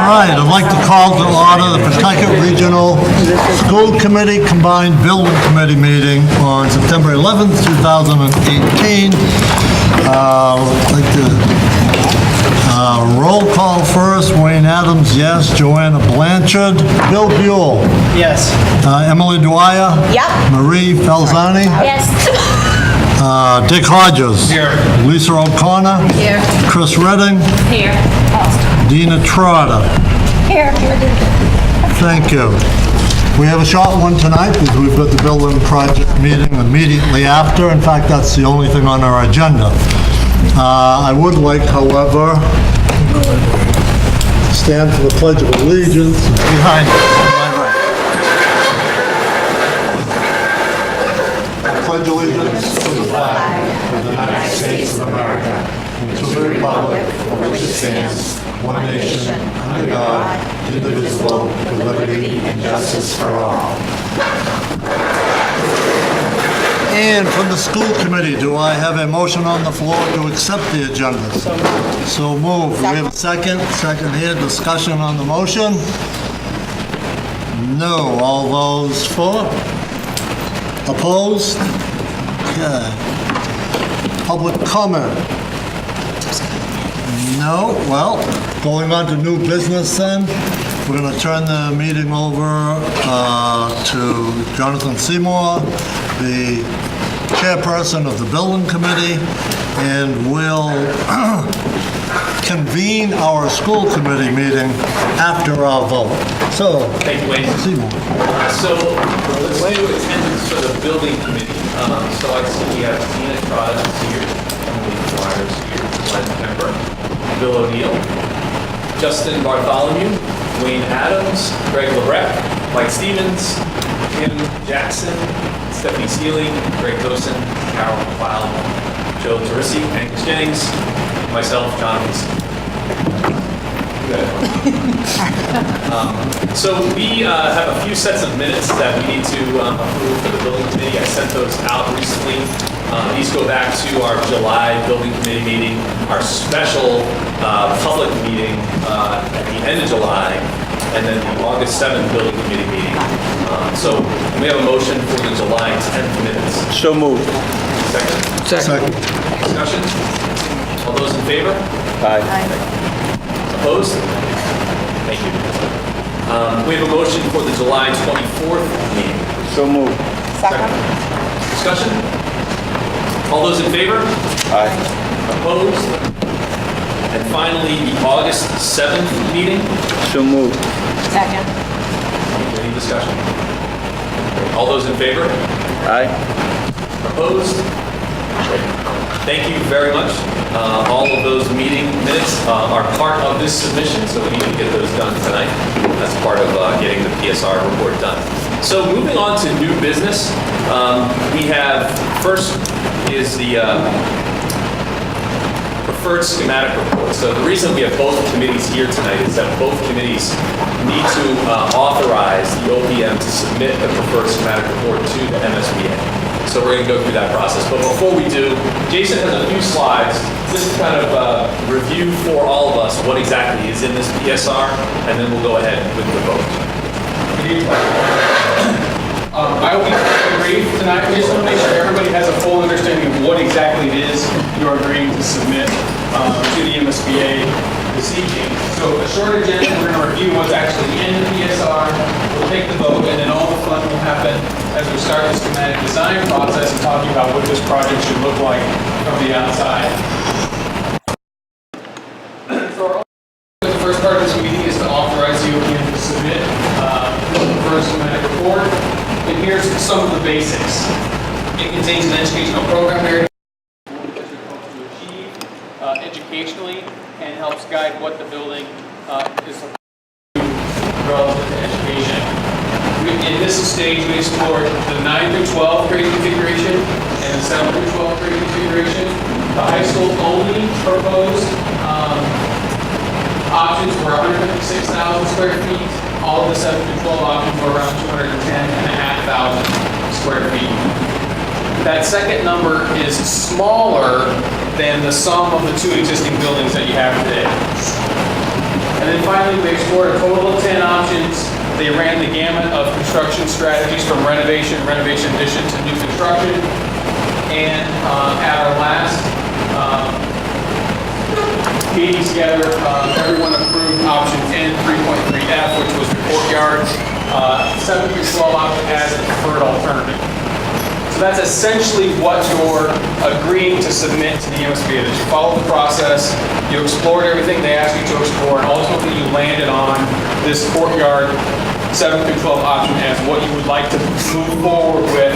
right, I'd like to call to order the Pentucket Regional School Committee Combined Building Committee meeting on September 11th, 2018. I'd like to roll call first. Wayne Adams, yes. Joanna Blanchard. Bill Buell. Yes. Emily Dwyer. Yep. Marie Falzani. Yes. Dick Hodges. Here. Lisa O'Connor. Here. Chris Redding. Here. Dina Trotta. Here. Thank you. We have a short one tonight because we've got the building project meeting immediately after. In fact, that's the only thing on our agenda. I would like, however, to stand for the Pledge of Allegiance behind me. I pledge allegiance to the flag of the United States of America and to the republic for which it stands, one nation, under God, indivisible, with liberty and justice for all. And from the school committee, do I have a motion on the floor to accept the agenda? So moved. Do we have a second? Second here. Discussion on the motion? No. All those for? Opposed? Okay. Public comment? No. Well, going on to new business then. We're going to turn the meeting over to Jonathan Seymour, the chairperson of the building committee, and we'll convene our school committee meeting after our vote. So, thank you, Wayne. Seymour. So let's do attendance for the building committee. So I see we have Dina Trotta here, Emily Dwyer here, Glenn Kemper, Bill O'Neill, Justin Bartholomew, Wayne Adams, Greg LeBrecq, Mike Stevens, Kim Jackson, Stephanie Sealing, Greg Dosen, Carol McLeod, Joe Teresi, Angus Jennings, myself, John Mason. So we have a few sets of minutes that we need to approve for the building committee. I sent those out recently. These go back to our July building committee meeting, our special public meeting at the end of July, and then the August 7th building committee meeting. So we have a motion for the July 10th minutes. So moved. Second? Second. Discussion? All those in favor? Aye. Opposed? Thank you. We have a motion for the July 24th meeting. So moved. Second. Discussion? All those in favor? Aye. Opposed? And finally, the August 7th meeting. So moved. Second. Any discussion? All those in favor? Aye. Opposed? Thank you very much. All of those meeting minutes are part of this submission, so we need to get those done tonight. That's part of getting the PSR report done. So moving on to new business, we have, first is the preferred schematic report. So the reason we have both committees here tonight is that both committees need to authorize the OPM to submit the preferred schematic report to the MSBA. So we're going to go through that process. But before we do, Jason has a few slides just to kind of review for all of us what exactly is in this PSR, and then we'll go ahead with the vote. I will be brief tonight. We just want to make sure everybody has a full understanding of what exactly it is you're agreeing to submit to the MSBA this evening. So a short agenda, we're going to review what's actually in the PSR, we'll take the vote, and then all the fun will happen as we start the schematic design process and talking about what this project should look like from the outside. So the first part of this meeting is to authorize the OPM to submit the first schematic report. And here's some of the basics. It contains an educational program area to achieve educationally and helps guide what the building is relative to education. In this stage, we explored the 9 through 12 grade configuration and the 7 through 12 grade configuration. The high school only proposed options were 156,000 square feet. All of the 7 through 12 options were around 210,500 square feet. That second number is smaller than the sum of the two existing buildings that you have today. And then finally, we explored a total of 10 options. They ran the gamut of construction strategies from renovation, renovation addition to new construction. And at our last meeting together, everyone approved option 10, 3.3F, which was the courtyard. 7 through 12 option as the preferred alternative. So that's essentially what you're agreeing to submit to the MSBA, that you followed the process, you explored everything they asked you to explore, and ultimately you landed on this courtyard 7 through 12 option as what you would like to move forward with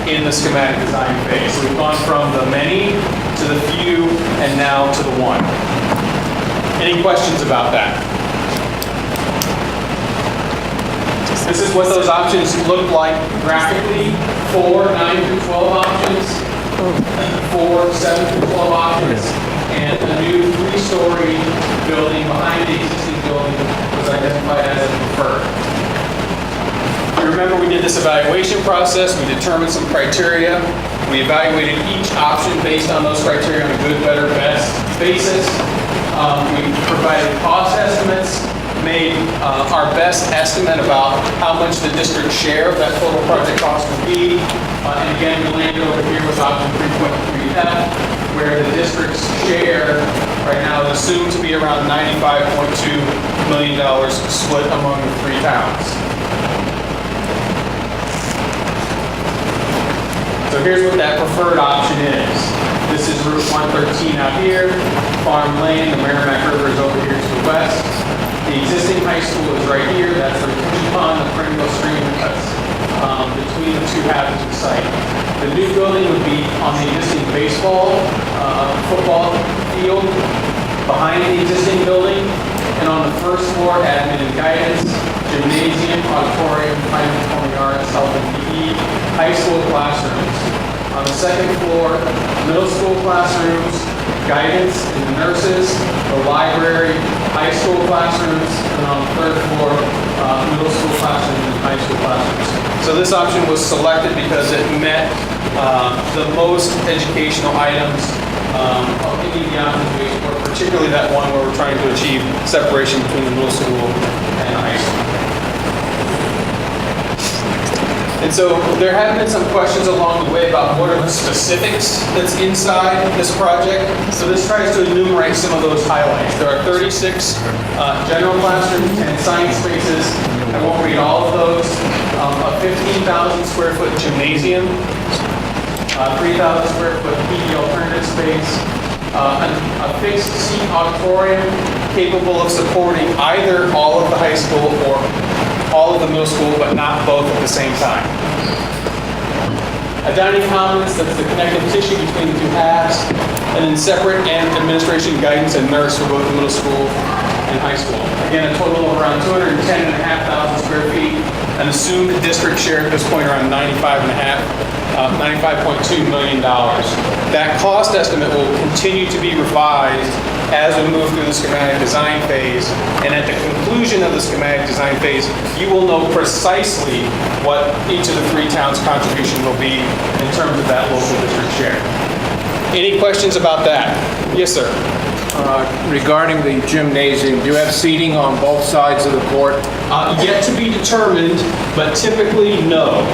in the schematic design phase. So we've gone from the many to the few and now to the one. Any questions about that? This is what those options look like graphically. 4 9 through 12 options, 4 7 through 12 options, and a new 3-story building behind the existing building was identified as a preferred. You remember we did this evaluation process, we determined some criteria, we evaluated each option based on those criteria on a good, better, best basis. We provided cost estimates, made our best estimate about how much the district's share of that total project cost would be. And again, we landed over here with option 3.3F, where the district's share right now is assumed to be around $95.2 million split among the 3 towns. So here's what that preferred option is. This is Route 113 out here, Farm Lane, the Merrimack River is over here to the west. The existing high school is right here, that's the retention pond, the perennial stream that cuts between the 2 halves of the site. The new building would be on the existing baseball, football field behind the existing building, and on the first floor, admin and guidance, gymnasium, auditorium, fine performing arts, health and PE, high school classrooms. On the second floor, middle school classrooms, guidance and the nurses, the library, high school classrooms, and on the third floor, middle school classrooms and high school classrooms. So this option was selected because it met the most educational items of any of the options we explored, particularly that one where we're trying to achieve separation between the middle school and high school. And so there have been some questions along the way about what are the specifics that's inside this project. So this tries to enumerate some of those highlights. There are 36 general classrooms, 10 science spaces. I won't read all of those. A 15,000 square foot gymnasium, 3,000 square foot PE alternative space, a fixed seat auditorium capable of supporting either all of the high school or all of the middle school, but not both at the same time. A dining commons, that's the connective tissue between the 2 halves, and then separate and administration guidance and nurse for both the middle school and high school. Again, a total of around 210,500 square feet, an assumed district share at this point around $95.2 million. That cost estimate will continue to be revised as we move through the schematic design phase, and at the conclusion of the schematic design phase, you will know precisely what each of the 3 towns' contribution will be in terms of that local district share. Any questions about that? Yes, sir. Regarding the gymnasium, do you have seating on both sides of the court? Yet to be determined, but typically no.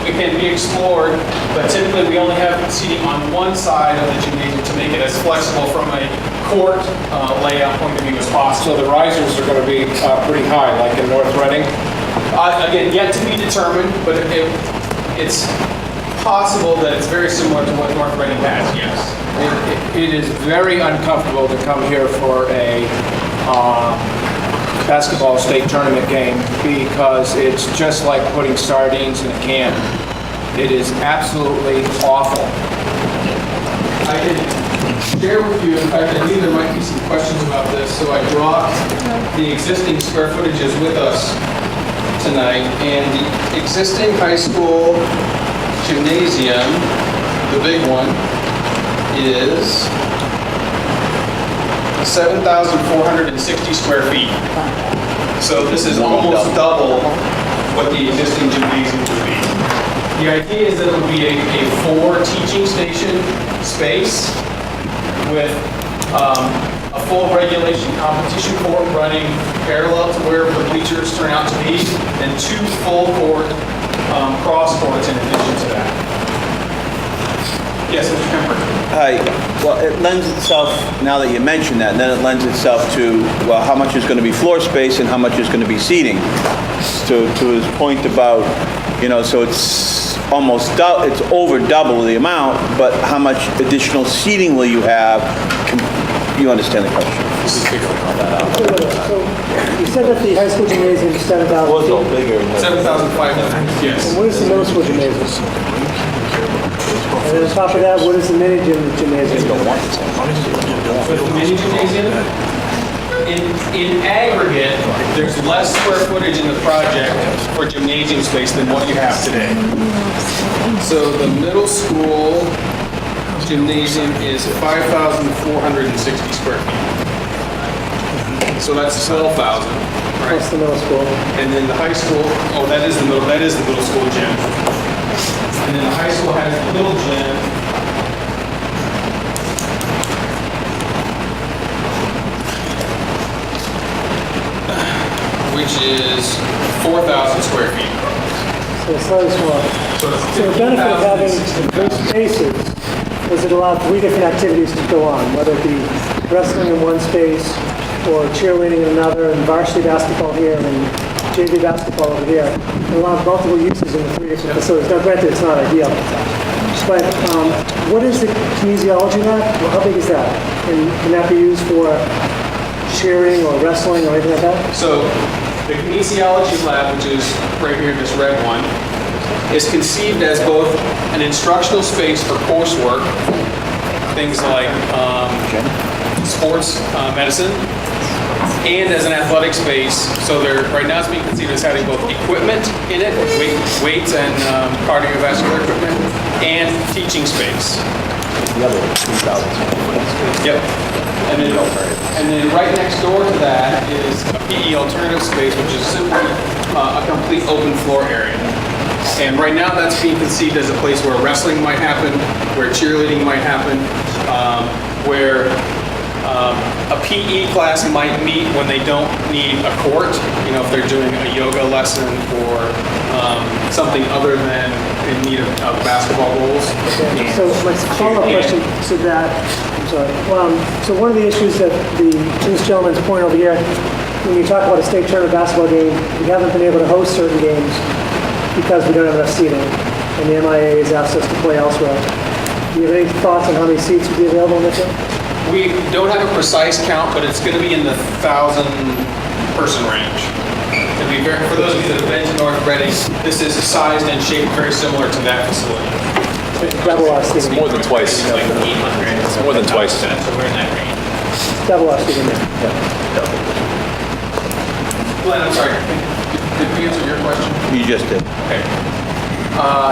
It can be explored, but typically we only have seating on one side of the gymnasium to make it as flexible from a court layout point of view as possible. So the risers are going to be pretty high, like in North Reading? Again, yet to be determined, but it's possible that it's very similar to what North Reading has, yes. It is very uncomfortable to come here for a basketball state tournament game because it's just like putting sardines in a can. It is absolutely awful. I can share with you, in fact, I knew there might be some questions about this, so I brought the existing square footages with us tonight, and the existing high school gymnasium, the big one, is 7,460 square feet. So this is almost double what the existing gymnasium would be. The idea is that it would be a 4 teaching station space with a a full regulation competition court running parallel to where the bleachers turn out to be, and 2 full court cross courts in addition to that. Yes, Mr. Kemper? Hi. Well, it lends itself, now that you mention that, and then it lends itself to, well, how much is going to be floor space and how much is going to be seating. To his point about, so it's almost it's over double the amount, but how much additional seating will you have? You understand the question? So you said that the high school gymnasium is 7,000 Was feet. bigger. 7,500, yes. And what is the middle school gymnasium? And then on top of that, what is the mini gymnasium? With the mini gymnasium, in aggregate, there's less square footage in the project for gymnasium space than what you have today. So the middle school gymnasium is 5,460 square feet. So that's 12,000, right? Plus the middle school. And then the high school, that is the middle school gym. And then the high school has the little gym. Which is 4,000 square feet. So it's slightly smaller. So it's So the benefit of having 15,000. those spaces is it allowed 3 different activities to go on, whether it be wrestling in one space, or cheerleading in another, and varsity basketball here, and JV basketball over here. It allows multiple uses in the 3 different facilities. Now granted, it's not ideal. But what is the kinesiology of that? Well, how big is that? And can that be used for cheering or wrestling or anything like that? So the kinesiology lab, which is right here, this red one, is conceived as both an instructional space for coursework, things like sports medicine, and as an athletic space. So right now it's being conceived as having both equipment in it, weights and cardiovascular equipment, and teaching space. Yep. And then right next door to that is a PE alternative space, which is simply a complete open floor area. And right now that's being conceived as a place where wrestling might happen, where cheerleading might happen, where a PE class might meet when they don't need a court, if they're doing a yoga lesson or something other than in need of basketball goals. Okay. So my follow-up question to that, I'm sorry. So one of the issues that this gentleman's point over here, when you talk about a state tournament basketball game, we haven't been able to host certain games because we don't have enough seating, and the MIA has asked us to play elsewhere. Do you have any thoughts on how many seats would be available in this game? We don't have a precise count, but it's going to be in the 1,000-person range. For those of you that have been to North Reading, this is sized and shaped very similar to that facility. Double our seating. More than twice. It's like 800. It's more than twice. So we're in that range. Double our seating. Glenn, I'm sorry. Did we answer your question? You just did. Okay.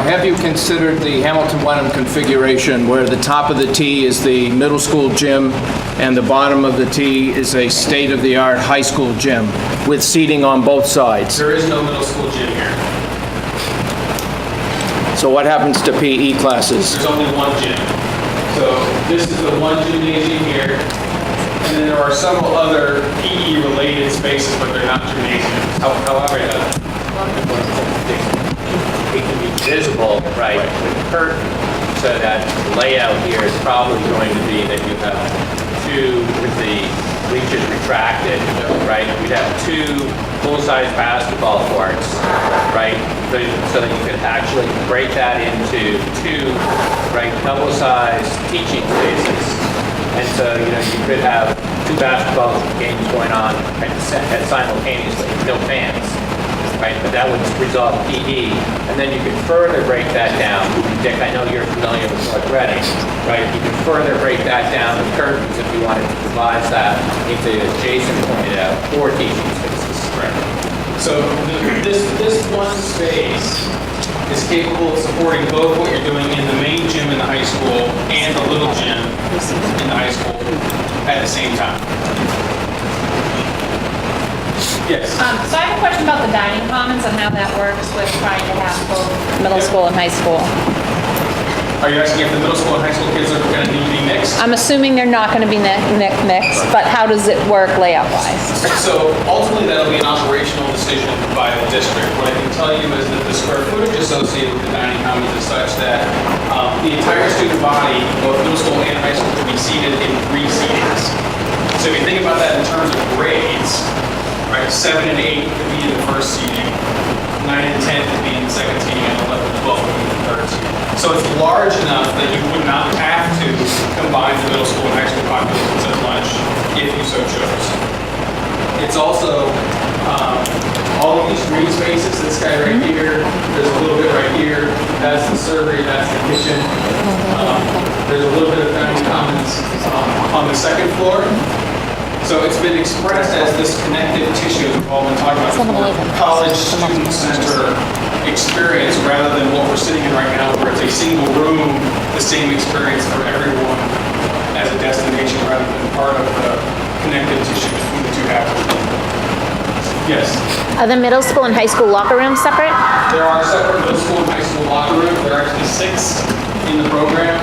Have you considered the Hamilton-Wenham configuration where the top of the T is the middle school gym and the bottom of the T is a state-of-the-art high school gym with seating on both sides? There is no middle school gym here. So what happens to PE classes? There's only one gym. So this is the one gymnasium here. And then there are several other PE-related spaces, but they're not gymnasiums. However, it can be visible, right, with the curtain, so that the layout here is probably going to be that you have 2 with the bleachers retracted, right? You'd have 2 full-size basketball courts, right? So that you could actually break that into 2, right, double-sized teaching spaces. And so, you could have 2 basketball games going on simultaneously, no fans. Right, but that would resolve PE, and then you could further break that down. Dick, I know you're familiar with North Reading, right? You could further break that down with curtains if you wanted to divide that into, as Jason pointed out, 4 teaching spaces. right. So this one space is capable of supporting both what you're doing in the main gym in the high school and the little gym in the high school at the same time. Yes. So I have a question about the dining commons and how that works with trying to have both middle school and high school. Are you asking if the middle school and high school kids are going to need to be mixed? I'm assuming they're not going to be mixed, but how does it work layout-wise? So ultimately, that'll be an operational decision by the district. What I can tell you is that the square footage associated with the dining commons is such that the entire student body, both middle school and high school, can be seated in 3 seatings. So if you think about that in terms of grades, right, 7 and 8 could be in the first seating, 9 and 10 could be in the second seating, and 11 and 12 could be in the third seating. So it's large enough that you would not have to combine the middle school and high school populations at lunch if you so chose. It's also all of these green spaces, this guy right here, there's a little bit right here, that's the server, that's the kitchen. There's a little bit of dining commons on the second floor. So it's been expressed as this connective tissue we've all been talking about before, college student center experience rather than what we're sitting in right now where it's a single room, the same experience for everyone as a destination rather than part of the connective tissue between the two halves. Yes. Are the middle school and high school locker rooms separate? There are separate middle school and high school locker rooms. There are actually 6 in the program.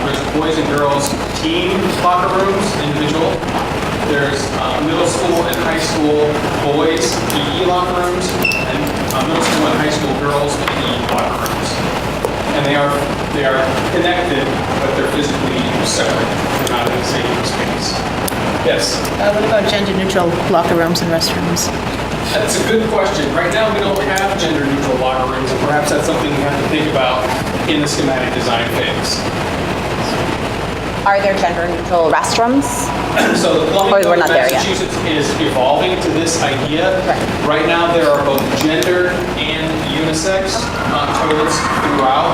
There's boys and girls team locker rooms, individual. There's middle school and high school boys PE locker rooms, and middle school and high school girls PE locker rooms. And they are connected, but they're physically separate. They're not in the same space. Yes. What about gender-neutral locker rooms and restrooms? That's a good question. Right now, we don't have gender-neutral locker rooms, and perhaps that's something we have to think about in the schematic design phase. Are there gender-neutral restrooms? So the plumbing Or code we're of not there yet. Massachusetts is evolving to this idea. Right now, there are both gender and unisex toilets throughout.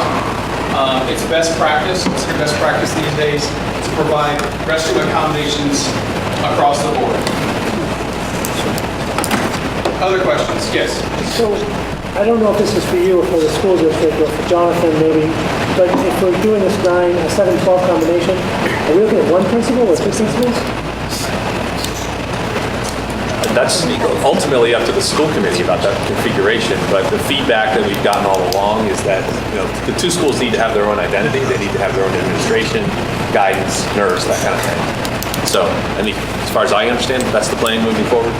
It's best practice, considered best practice these days, to provide restroom accommodations across the board. Other questions? Yes. So, I don't know if this is for you or for the school district or for Jonathan maybe, but if we're doing this 7-12 combination, are we looking at one principal or 2 principals? That's ultimately up to the school committee about that configuration, but the feedback that we've gotten all along is that, the 2 schools need to have their own identity, they need to have their own administration, guidance, nurse, that kind of thing. So, as far as I understand, that's the plan moving forward.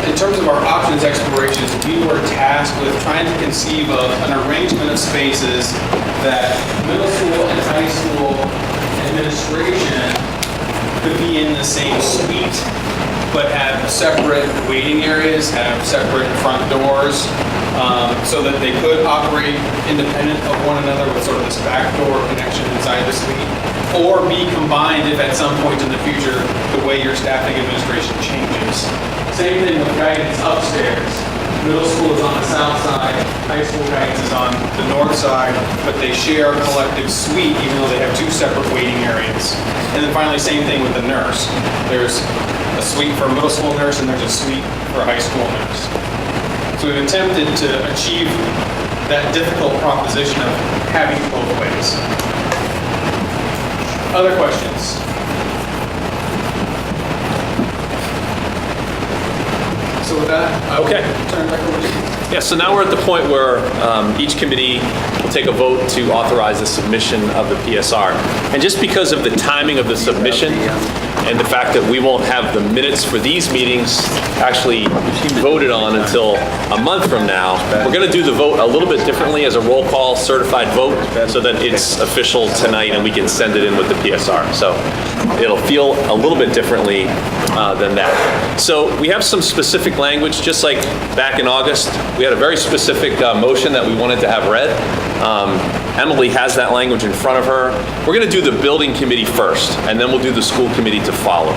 In terms of our options explorations, we were tasked with trying to conceive of an arrangement of spaces that middle school and high school administration could be in the same suite, but have separate waiting areas, have separate front doors, so that they could operate independent of one another with sort of this backdoor connection inside the suite, or be combined if at some point in the future the way your staffing administration changes. Same thing with guidance upstairs. Middle school is on the south side, high school guidance is on the north side, but they share a collective suite even though they have 2 separate waiting areas. And then finally, same thing with the nurse. There's a suite for a middle school nurse and there's a suite for a high school nurse. So we've attempted to achieve that difficult proposition of having it both ways. Other questions? So with that, I will turn it back over to you. Yeah, so now we're at the point where each committee will take a vote to authorize the submission of the PSR. And just because of the timing of the submission and the fact that we won't have the minutes for these meetings actually voted on until a month from now, we're going to do the vote a little bit differently as a roll call certified vote so that it's official tonight and we can send it in with the PSR. So it'll feel a little bit differently than that. So we have some specific language, just like back in August, we had a very specific motion that we wanted to have read. Emily has that language in front of her. We're going to do the building committee first, and then we'll do the school committee to follow.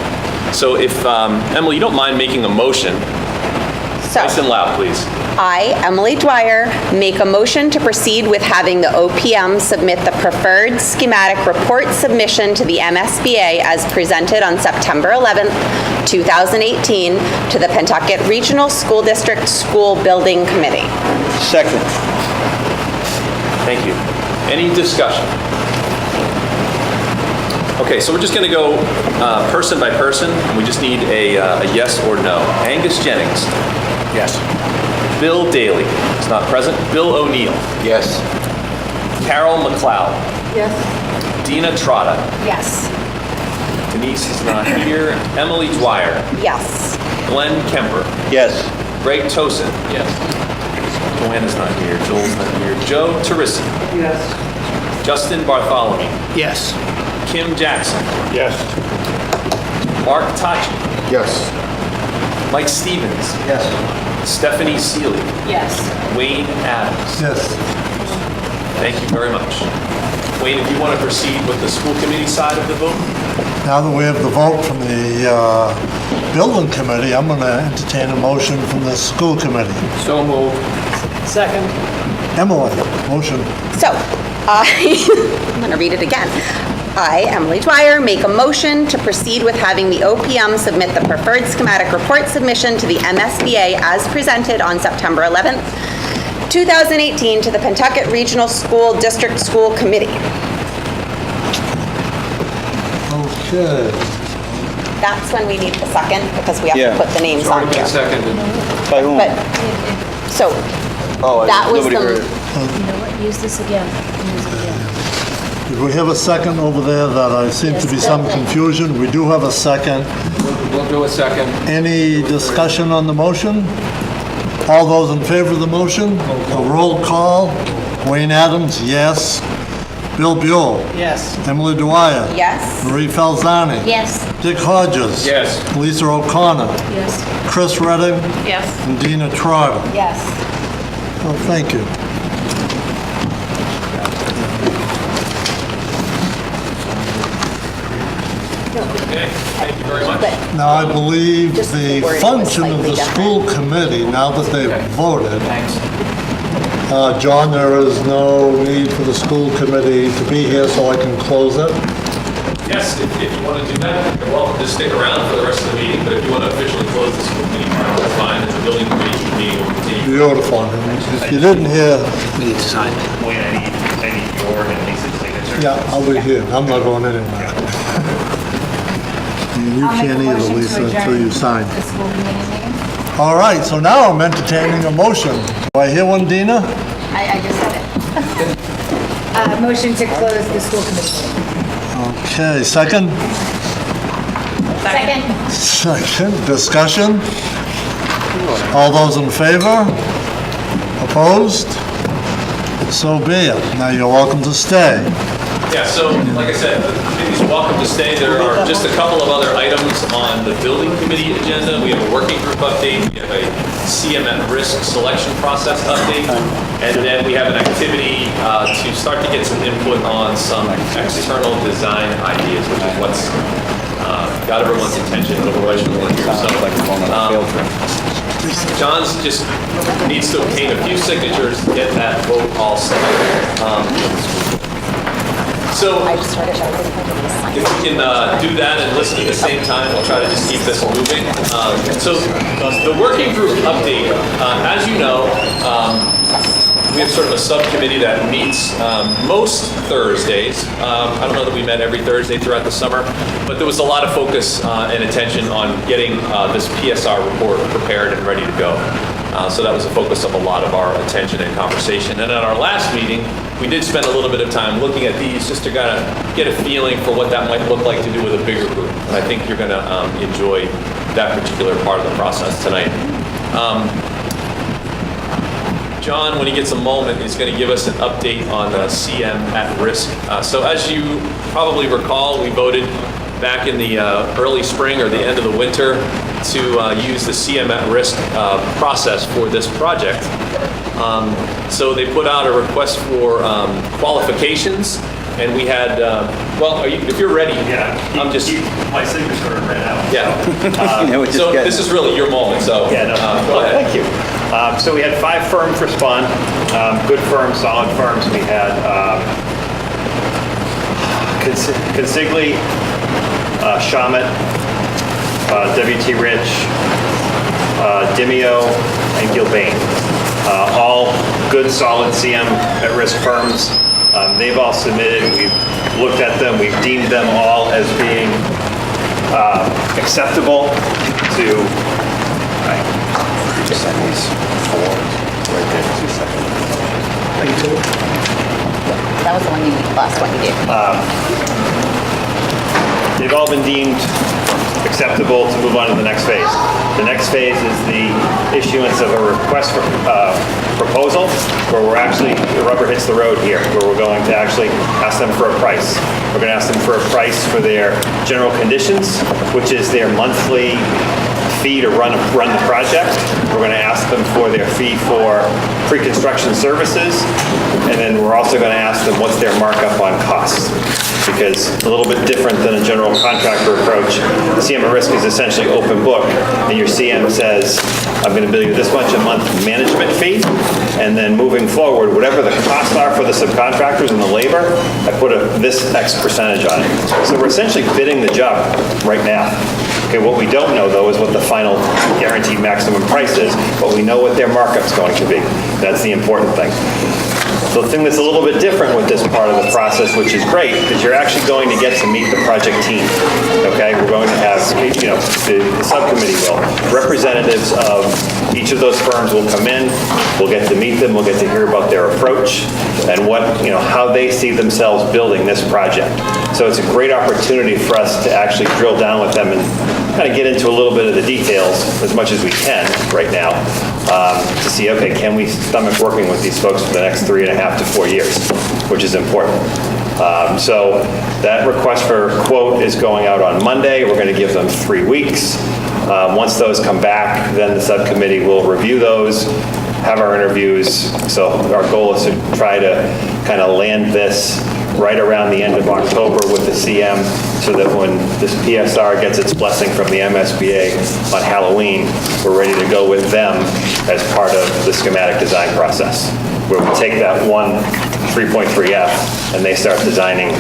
So if, Emily, you don't mind making a motion, nice and loud, please. I, Emily Dwyer, make a motion to proceed with having the OPM submit the preferred schematic report submission to the MSBA as presented on September 11th, 2018 to the Pentucket Regional School District School Building Committee. Second. Thank you. Any discussion? Okay, so we're just going to go person by person. We just need a yes or no. Angus Jennings. Yes. Bill Daly is not present. Bill O'Neill. Yes. Carol McLeod. Yes. Dina Trotta. Yes. Denise is not here. Emily Dwyer. Yes. Glenn Kemper. Yes. Greg Tosin. Yes. Joanna's not here. Joel's not here. Joe Teresi. Yes. Justin Bartholomew. Yes. Kim Jackson. Yes. Mark Tachi. Yes. Mike Stevens. Yes. Stephanie Seeley. Yes. Wayne Adams. Yes. Thank you very much. Wayne, if you want to proceed with the school committee side of the vote? Now that we have the vote from the building committee, I'm going to entertain a motion from the school committee. So moved. Second. Emily, motion. So, I'm going to read it again. I, Emily Dwyer, make a motion to proceed with having the OPM submit the preferred schematic report submission to the MSBA as presented on September 11th, 2018 to the Pentucket Regional School District School Committee. Okay. That's when we need the second, because we have Yeah. to put the names on here. Seconded. By whom? But, so, Oh, that was nobody heard the, it. You know what, use this again. Use it again. Did we have a second over there that I seem to be some confusion? We do have a second. We'll do a second. Any discussion on the motion? All those in favor of the motion? A roll call. Wayne Adams, yes. Bill Buell. Yes. Emily Dwyer. yes? Marie Falzani. Yes. Dick Hodges. Yes. Lisa O'Connor. Yes. Chris Redding. Yes. And Dina Trotter. Yes. Well, thank you. Okay, thank you very much. Now, I believe Just the the wording was function of slightly the different. school committee, now that they've voted, Thanks. John, there is no need for the school committee to be here, so I can close it. Yes, if you want to do that, you're welcome to stick around for the rest of the meeting, but if you want to officially close the school meeting, that's fine. The building committee meeting will continue. Beautiful. If you didn't hear, Wayne, I need your and Lisa's signature. yeah, I'll be here. I'm not going anywhere. You can't either, Lisa, until you sign. The school committee meeting? All right, so now I'm entertaining a motion. Do I hear one, Dina? I just said it. Motion to close the school committee meeting. Okay, second? Second. Second, discussion? All those in favor? Opposed? So be it. Now you're welcome to stay. Yeah, so, like I said, the committee's welcome to stay. There are just a couple of other items on the building committee agenda. We have a working group update, we have a CM at risk selection process update, and then we have an activity to start to get some input on some external design ideas, which is what's got everyone's attention over what we're working through. So, John's just needs to obtain a few signatures to get that vote all set. So, I just started showing if we can do that and listen at the same time, we'll try to just keep this moving. So the working group update, as you know, we have sort of a subcommittee that meets most Thursdays. I don't know that we met every Thursday throughout the summer, but there was a lot of focus and attention on getting this PSR report prepared and ready to go. So that was the focus of a lot of our attention and conversation. And at our last meeting, we did spend a little bit of time looking at these just to kind of get a feeling for what that might look like to do with a bigger group. And I think you're going to enjoy that particular part of the process tonight. John, when he gets a moment, is going to give us an update on the CM at risk. So as you probably recall, we voted back in the early spring or the end of the winter to use the CM at risk process for this project. So they put out a request for qualifications, and we had, well, if you're ready, I'm just... My signature ran out. Yeah. So this is really your moment, so Yeah, no, go ahead. Thank you. So we had 5 firms respond, good firms, solid firms. We had Consigli, Shamet, WT Rich, Dimeo, and Gilbane. All good, solid CM at-risk firms. They've all submitted. We've looked at them. We've deemed them all as being acceptable to... That That was the one last one you gave. They've all been deemed acceptable to move on to the next phase. The next phase is the issuance of a request for proposal, where we're actually, the rubber hits the road here, where we're going to actually ask them for a price. We're going to ask them for a price for their general conditions, which is their monthly fee to run the project. We're going to ask them for their fee for pre-construction services, and then we're also going to ask them what's their markup on costs. Because a little bit different than a general contractor approach, the CM at risk is essentially open book, and your CM says, I'm going to bill you this much a month management fee, and then moving forward, whatever the costs are for the subcontractors and the labor, I put this X percentage on it. So we're essentially bidding the job right now. Okay, what we don't know, though, is what the final guaranteed maximum price is, but we know what their markup's going to be. That's the important thing. So the thing that's a little bit different with this part of the process, which is great, is you're actually going to get to meet the project team. Okay, we're going to have, the subcommittee will. Representatives of each of those firms will come in. We'll get to meet them. We'll get to hear about their approach and what, how they see themselves building this project. So it's a great opportunity for us to actually drill down with them and kind of get into a little bit of the details as much as we can right now to see, okay, can we stomach working with these folks for the next 3.5 to 4 years, which is important. So that request for quote is going out on Monday. We're going to give them 3 weeks. Once those come back, then the subcommittee will review those, have our interviews. So our goal is to try to kind of land this right around the end of October with the CM, so that when this PSR gets its blessing from the MSBA on Halloween, we're ready to go with them as part of the schematic design process, where we take that one 3.3F and they start designing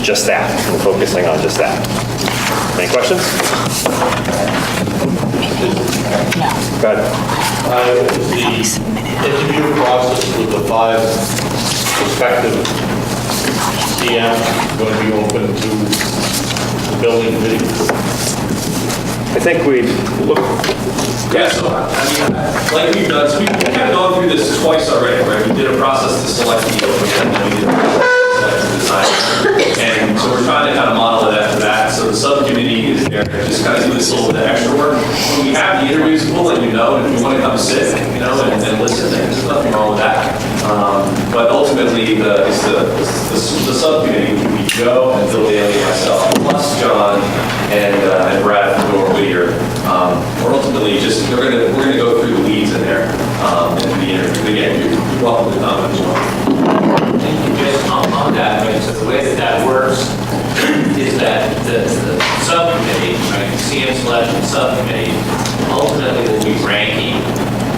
just that and focusing on just that. Any questions? Go ahead. The interview process with the 5 prospective CM going to be open to the building committee? I think we look. Yeah, so, like we've done, so we've kind of gone through this twice already, right? We did a process to select the OPM, and then we did a process to select the design. And so we're trying to kind of model it after that. So the subcommittee is there to just kind of do this little bit of extra work. When we have the interviews, we'll let you know, and if you want to come sit, and listen, then there's nothing wrong with that. But ultimately, it's the subcommittee, which would be Joe and Bill Daly and myself, plus John and Brad from Whittier. We're ultimately just, we're gonna go through the weeds in there and the interview. Again, you're welcome to comment as well. Just on that, right, so the way that works is that the subcommittee, right, CM selection subcommittee, ultimately will be ranking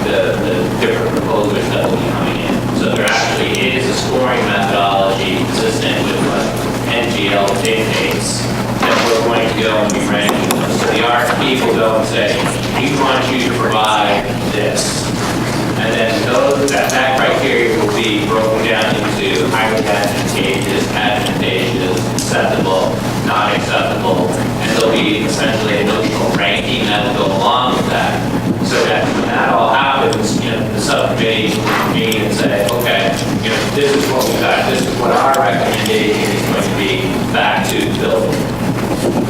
the different proposals that will be coming in. So there actually is a scoring methodology consistent with what NGL dictates that we're going to go and be ranking them. So the RFP will go and say, we want you to provide this. And then that criteria will be broken down into highly advantageous, acceptable, not acceptable, and there'll be essentially a notional ranking that will go along with that. So that when that all happens, the subcommittee will meet and say, okay, this is what we got, this is what our recommendation is going to be back to the building.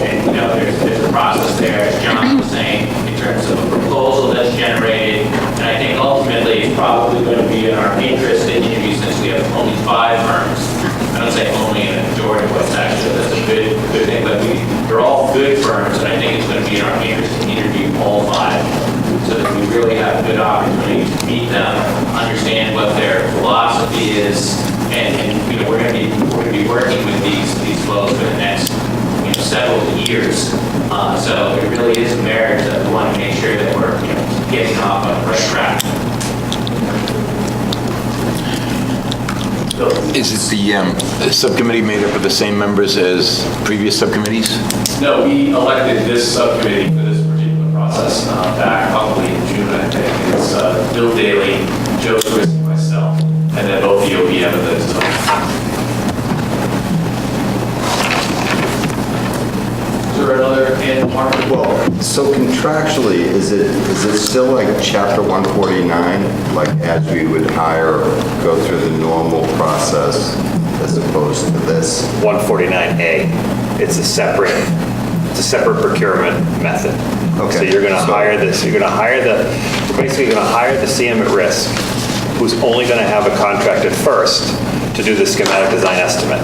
And there's a process there, as John was saying, in terms of a proposal that's generated. And I think ultimately it's probably going to be in our interest to interview, since we have only 5 firms. I don't say only in a majority, but actually that's a good thing. But they're all good firms, and I think it's going to be in our interest to interview all 5. So that we really have a good opportunity to meet them, understand what their philosophy is, and we're going to be working with these folks for the next several years. So it really is a merit that we want to make sure that we're getting off on the right track. Is it the subcommittee made up of the same members as previous subcommittees? No, we elected this subcommittee for this particular process back probably in June, I think. It's Bill Daly, Joe Swiss, and myself, and then both the OPM and the design. Is there another hand mark? Well, so contractually, is it still like Chapter 149, like as we would hire, go through the normal process as opposed to this? 149A. It's a separate procurement method. Okay. So you're going to hire this, you're basically going to hire the CM at risk, who's only going to have a contract at first to do the schematic design estimate.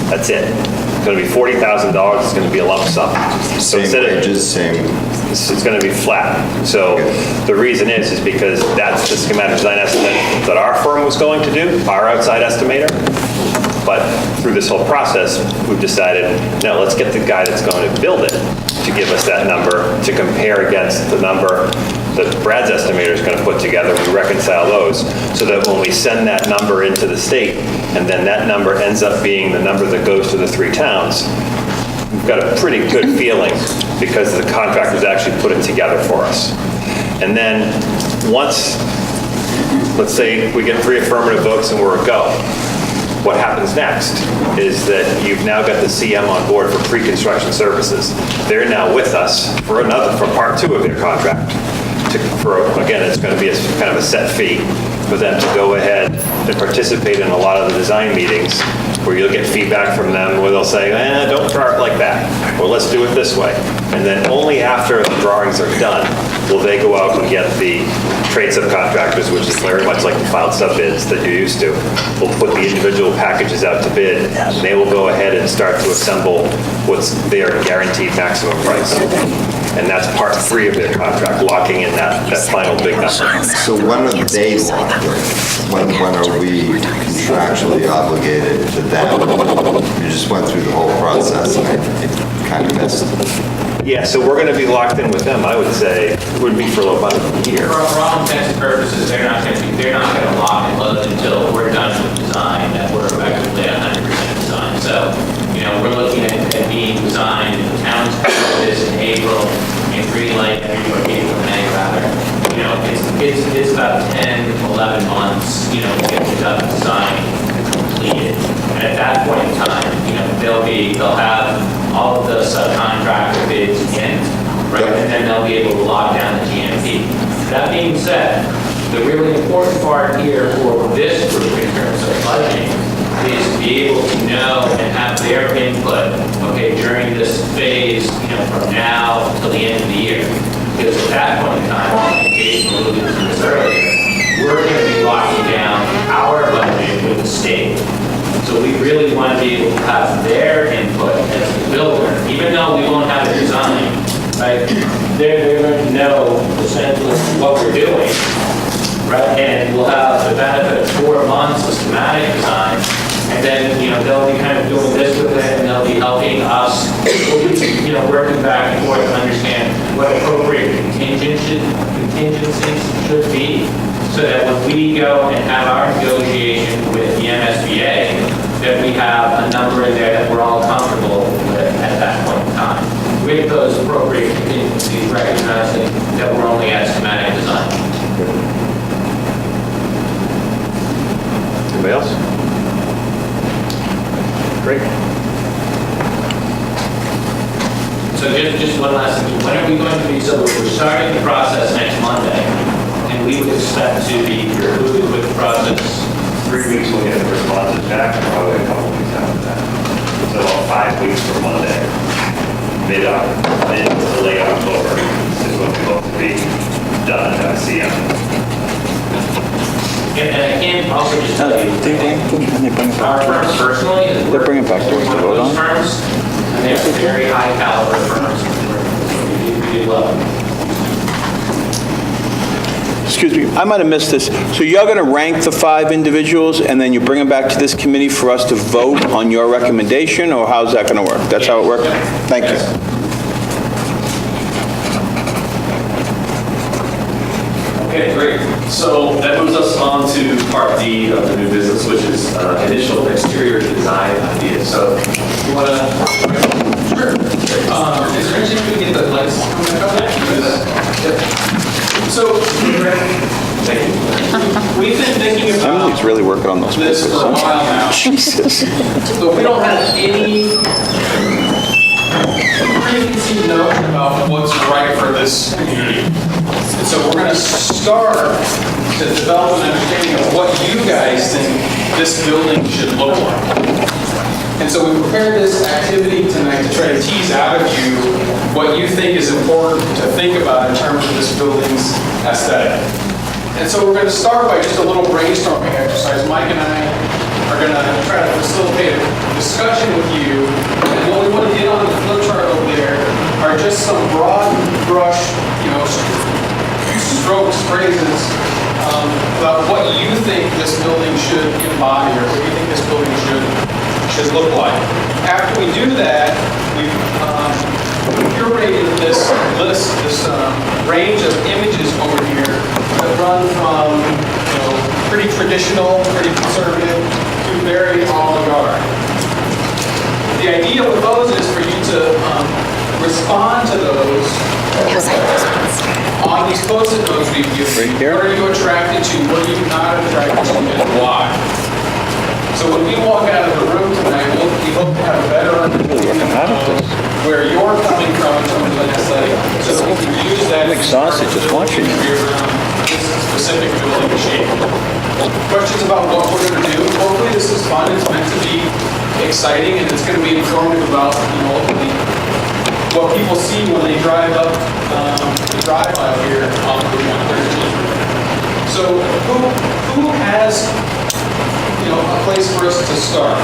That's it. It's going to be $40,000, it's going to be a lump sum. So Same wages, same... It's going to be flat. So the reason is because that's the schematic design estimate that our firm was going to do, our outside estimator. But through this whole process, we've decided, no, let's get the guy that's going to build it to give us that number to compare against the number that Brad's estimator is going to put together. We reconcile those so that when we send that number into the state, and then that number ends up being the number that goes to the 3 towns, we've got a pretty good feeling because the contractors actually put it together for us. And then once, let's say we get 3 affirmative votes and we're a go, what happens next is that you've now got the CM on board for pre-construction services. They're now with us for part 2 of their contract. Again, it's going to be kind of a set fee for them to go ahead and participate in a lot of the design meetings where you'll get feedback from them where they'll say, don't draw it like that, or let's do it this way. And then only after the drawings are done will they go out and get the trade subcontractors, which is very much like the filed sub bids that you're used to. We'll put the individual packages out to bid, and they will go ahead and start to assemble what's their guaranteed maximum price. And that's part 3 of their contract, locking in that final big number. So when are they locked in? When are we contractually obligated to them? You just went through the whole process and I kind of missed. Yeah, so we're going to be locked in with them, I would say, it would be for about a year. For all intents and purposes, they're not going to lock and load until we're done with design, that we're effectively 100% design. So, we're looking at being designed, the town's doing this in April, and green light everywhere, April, May rather. It's about 10, 11 months, to get the design completed. And at that point in time, they'll have all of the subcontractor bids in, right? And then they'll be able to lock down the GMP. That being said, the really important part here for this group in terms of budgeting is to be able to know and have their input, okay, during this phase, from now till the end of the year. Because at that point in time, like Jason alluded to this earlier, we're going to be locking down our budget with the state. So we really want to be able to have their input as the builder, even though we won't have a design, right? They're going to know essentially what we're doing, right? And we'll have the benefit of 4 months of schematic design. And then, they'll be kind of doing this with it, and they'll be helping us, we'll be, working back and forth to understand what appropriate contingencies should be, so that when we go and have our negotiation with the MSBA, that we have a number in there that we're all comfortable with at that point in time. With those appropriate contingencies, recognizing that we're only at schematic design. Anybody else? Great. So just one last thing. When are we going to be, so we're starting the process next Monday, and we would expect to be concluded with the process 3 weeks we'll get the responses back, and probably a couple weeks after that. So about 5 weeks from Monday, mid to late October is when we hope to be done at CM. And I can also just tell you, our firm personally is working with one of those firms, and they're very high caliber firms. We do love them. Excuse me, I might have missed this. So you're going to rank the 5 individuals, and then you bring them back to this committee for us to vote on your recommendation, or how's that going to work? That's how it works? Thank you. Okay, great. So that moves us on to part D of the new business, which is initial exterior design ideas. So you want to? Sure. Is there any chance we can get the lights coming up there? So, thank you. We've been thinking about Emily's really working on those this papers, for a huh? while now. Jesus. So if we don't have any preconceived notion about what's right for this community. And so we're going to start to develop an understanding of what you guys think this building should look like. And so we prepared this activity tonight to try to tease out of you what you think is important to think about in terms of this building's aesthetic. And so we're going to start by just a little brainstorming exercise. Mike and I are going to try to facilitate a discussion with you. And what we want to get on the flip chart over there are just some broad brush, strokes, phrases about what you think this building should embody or what you think this building should look like. After we do that, we've curated this list, this range of images over here that run from pretty traditional, pretty conservative, to very avant-garde. The idea with those is for you to respond to those on these post-it notes we've given you. What are you attracted to? What are you not attracted to, and why? So when we walk out of the room tonight, we hope to have a better understanding of where you're coming from in terms of an aesthetic, so that we can use that. I'm exhausted just watching this specific building shape. Questions about what we're going to do? Hopefully this is fun. It's meant to be exciting, and it's going to be informative about ultimately what people see when they drive up the drive out here on Route 113. So who has a place for us to start?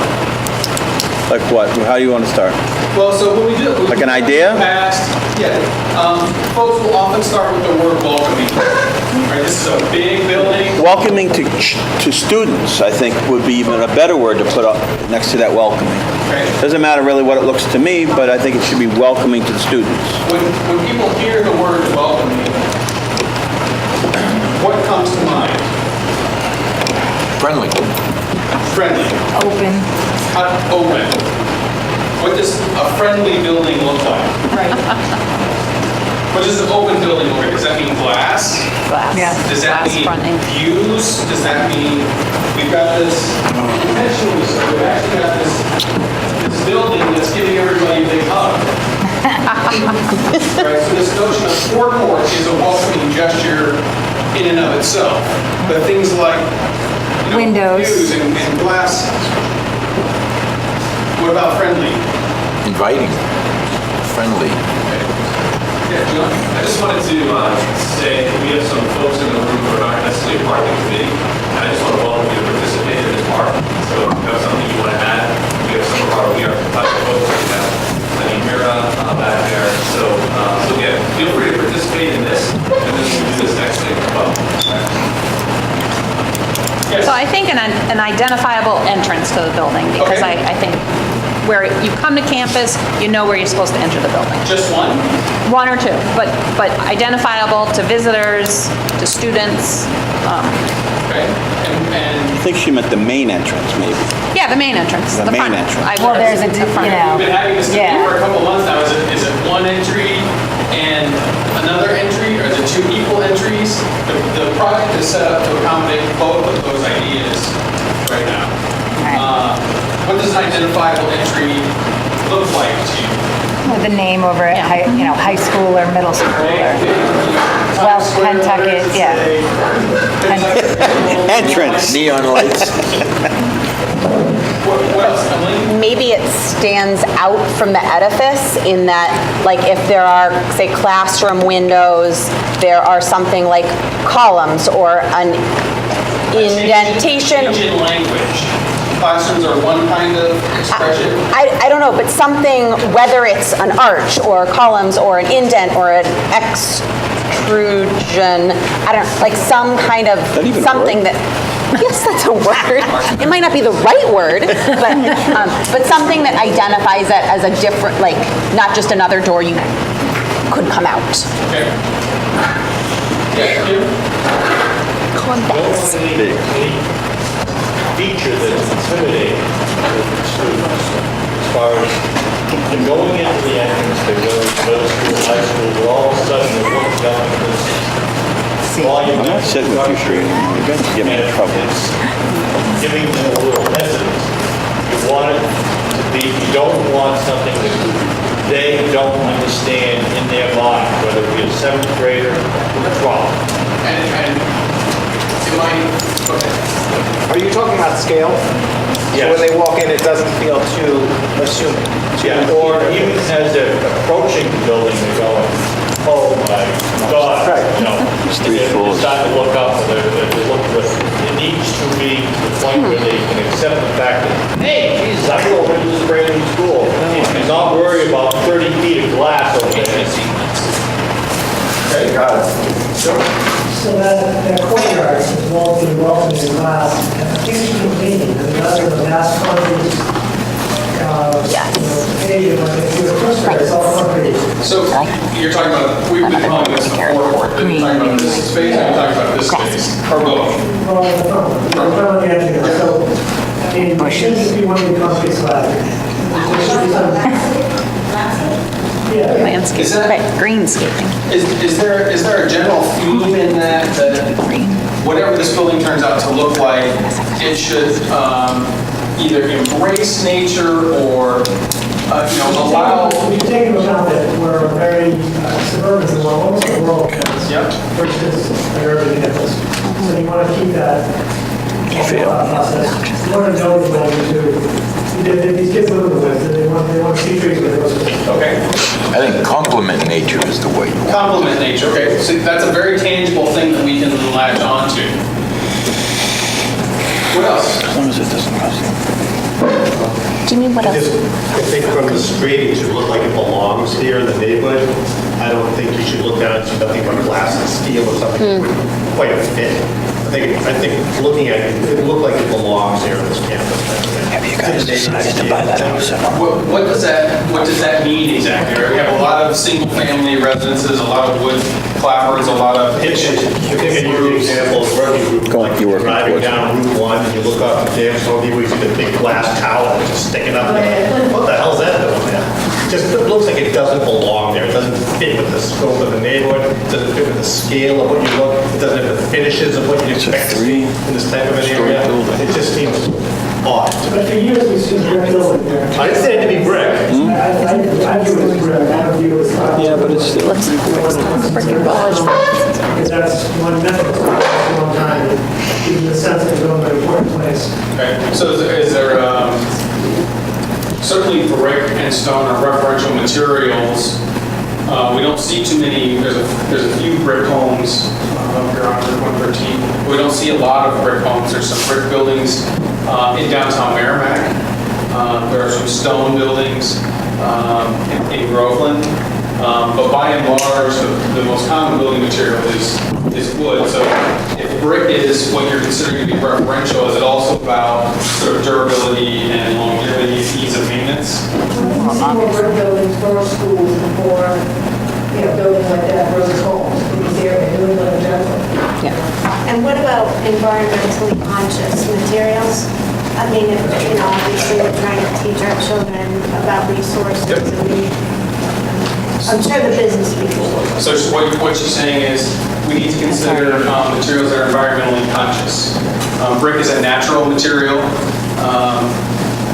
Like what? How do you want to start? Well, so when we do, like an idea? Folks will often start with the word welcoming. Right, this is a big building. Welcoming to students, I think, would be even a better word to put up next to that welcoming. Okay. Doesn't matter really what it looks to me, but I think it should be welcoming to the students. When people hear the word welcoming, what comes to mind? Friendly. Friendly. Open. Open. What does a friendly building look like? Right. What does an open building look like? Does that mean glass? Glass. Yeah. Does that Glass mean fronting. views? Does that mean we've got this, intentionally so, we've actually got this building that's giving everybody a big hug. Right, so this notion of forecourt is a welcoming gesture in and of itself. But things like Windows. views and glass. What about friendly? Inviting. Friendly. Yeah, John, I just wanted to say we have some folks in the room who are not necessarily part of the committee, and I just want to welcome you to participate in this part. So if you have something you want to add, we have some of our folks right now. I mean, Mira back there. So yeah, feel free to participate in this, and then we'll do this next thing as well. Yes. So I think an identifiable entrance to the building, because Okay. I think where you come to campus, you know where you're supposed to enter the building. Just one? One or two, but identifiable to visitors, to students. Okay. And I think she meant the main entrance, maybe. Yeah, the main entrance. The main front. entrance. Well, there's a, the front. we've been having this debate for a couple months now. Is it one entry and another entry, or is it two equal entries? The project is set up to accommodate both of those ideas right now. What does an identifiable entry look like to you? With the name over at high school or middle school or, well, Pentucket, yeah. Entrance. Neon lights. What else, Emily? Maybe it stands out from the edifice in that, like, if there are, say, classroom windows, there are something like columns or an indentation. Change in language. Classrooms are one kind of expression. I don't know, but something, whether it's an arch or columns or an indent or an extrusion, I don't, like some kind of, that even a something word? that, yes, that's a word. It might not be the right word, but something that identifies it as a different, like, not just another door you could come out. Okay. Yeah, Jim? Convex. Feature that's intimidating to the students as far as they're going into the entrance, they go to middle school, high school, but all of a sudden they're looking down at this volume. I'm not sitting with you, Sheree. You're going to get me in trouble. It's giving them a little hesitance. You want it to be, you don't want something that they don't understand in their mind, whether it be a 7th grader or a 12th. And am I, okay. Are you talking about scale? Yes. So when they walk in, it doesn't feel too assuming? Yeah, or even as they're approaching the building, they're going, oh my God, you know, they're starting to look up, or they're looking, but it needs to be to the point where they can accept the fact that, hey, Jesus, I go over to this brand new school, and not worry about 30 feet of glass over there. Okay, got it. So that courtyard is welcoming glass, I think it's convenient, I mean, other than mass concrete, paving, like if you're a first it's all concrete. So you're talking about, we've been calling this the forecourt, but you're talking about this space, or you're talking about this space, or both? Well, in the front, on the edge here, so, I mean, it shouldn't just be one of the concrete slabs. There should be some. Yeah. Landscape, right, greenscaping. Is there a general theme in that whatever this building turns out to look like, it should either embrace nature or, allow... We've taken into account that we're very suburban, and we're almost a rural campus versus an urban campus. So you want to keep that process. You want to know what you do. These kids live in the woods, and they want to see trees with those. Okay. I think complement nature is the way. Complement nature, okay. So that's a very tangible thing that we can latch onto. What else? As long as it doesn't cost Do you mean what else? I think from the street, it should look like it belongs here in the neighborhood. I don't think you should look down and see nothing but glass and steel or something that would quite fit. I think looking at it, it looked like it belongs here in this campus. Have you guys decided to buy that house? What does that mean exactly? Right? We have a lot of single-family residences, a lot of wood clapboards, a lot of pitches. You think of your example of working group, like you're driving down Route 1 and you look up and Dave's Home Depot, you see the big glass tower just sticking up there. What the hell's that doing there? It looks like it doesn't belong there. It doesn't fit with the scope of the neighborhood. It doesn't fit with the scale of what you look. It doesn't have the finishes of what you'd expect to see in this type of an area. It just seems odd. But for years, we've seen brick building there. I understand it to be brick. I view it as brick. I don't view it as concrete. Yeah, but it's still... Because that's one method for a long time, even the sense of going to an important place. Okay. So is there certainly brick and stone are referential materials. We don't see too many. There's a few brick homes up here on 113. But we don't see a lot of brick homes. There's some brick buildings in downtown Merrimack. There are some stone buildings in Groveland. But by and large, the most common building material is wood. So if brick is what you're considering to be referential, is it also about sort of durability and longevity and ease of maintenance? More brick buildings for schools and for, buildings like that versus homes, because they're doing it in general. Yeah. And what about environmentally conscious materials? I mean, obviously we're trying to teach our children about resources and I'm sure the business people will. So what she's saying is we need to consider materials that are environmentally conscious. Brick is a natural material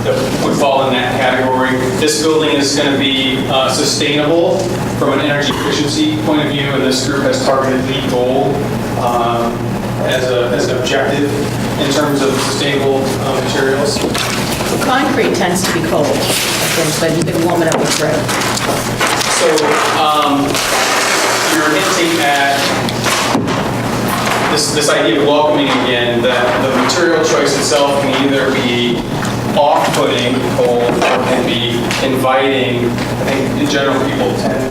that would fall in that category. This building is going to be sustainable from an energy efficiency point of view, and this group has targeted LEED Gold as an objective in terms of sustainable materials. Concrete tends to be cold, but you can warm it up with brick. So you're hinting at this idea of welcoming again, that the material choice itself can either be off-putting, cold, or can be inviting. I think in general people tend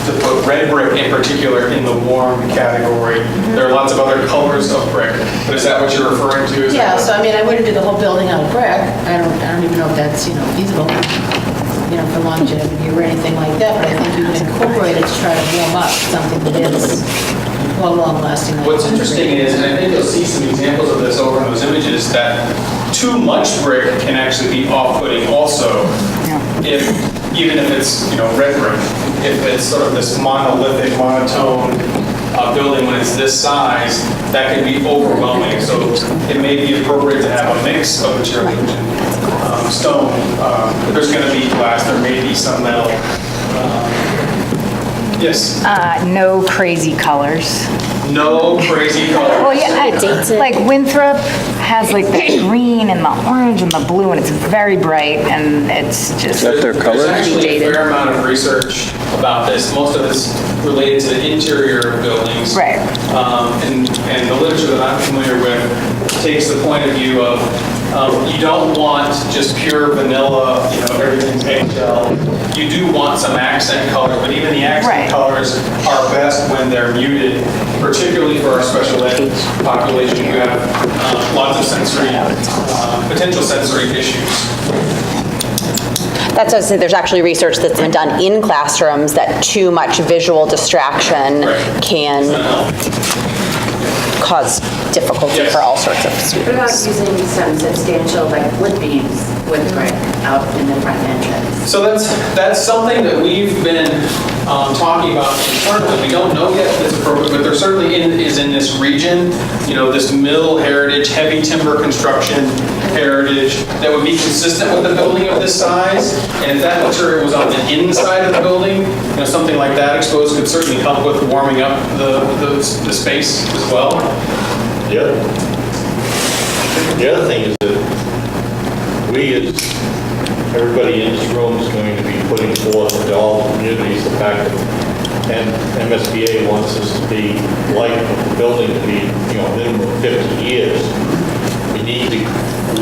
to put red brick in particular in the warm category. There are lots of other colors of brick, but is that what you're referring to? Yeah, so I mean, I wouldn't do the whole building out of brick. I don't even know if that's, feasible, for longevity or anything like that, but I think you can incorporate it to try to warm up something that is more long-lasting. What's interesting is, and I think you'll see some examples of this over in those images, that too much brick can actually be off-putting also, even if it's red brick. If it's sort of this monolithic, monotone building when it's this size, that can be overwhelming. So it may be appropriate to have a mix of materials. Stone, there's going to be glass, there may be some metal. Yes, No crazy colors. no crazy colors. Well, yeah, like Winthrop has like the green and the orange and the blue, and it's very bright, and it's just. There's actually a fair amount of research about this. Most of it's related to the interior of buildings. Right. And the literature that I'm familiar with takes the point of view of you don't want just pure vanilla, everything's eggshell. You do want some accent color, but even the accent colors are best when they're muted, particularly for our special ed population who have lots of sensory, potential sensory issues. That's what I said, there's actually research that's been done in classrooms that too much visual distraction can cause difficulty for all sorts of What about students. using some substantial, like wood beams with brick out in the front entrance? So that's something that we've been talking about internally. We don't know yet if it's appropriate, but there certainly is in this region, this mill heritage, heavy timber construction heritage that would be consistent with the building of this size. And if that material was on the inside of the building, something like that exposed could certainly help with warming up the space as well. The other thing is that everybody in this room is going to be putting forth to all communities the fact that MSBA wants us to be like the building to be, minimum of 50 years. We need to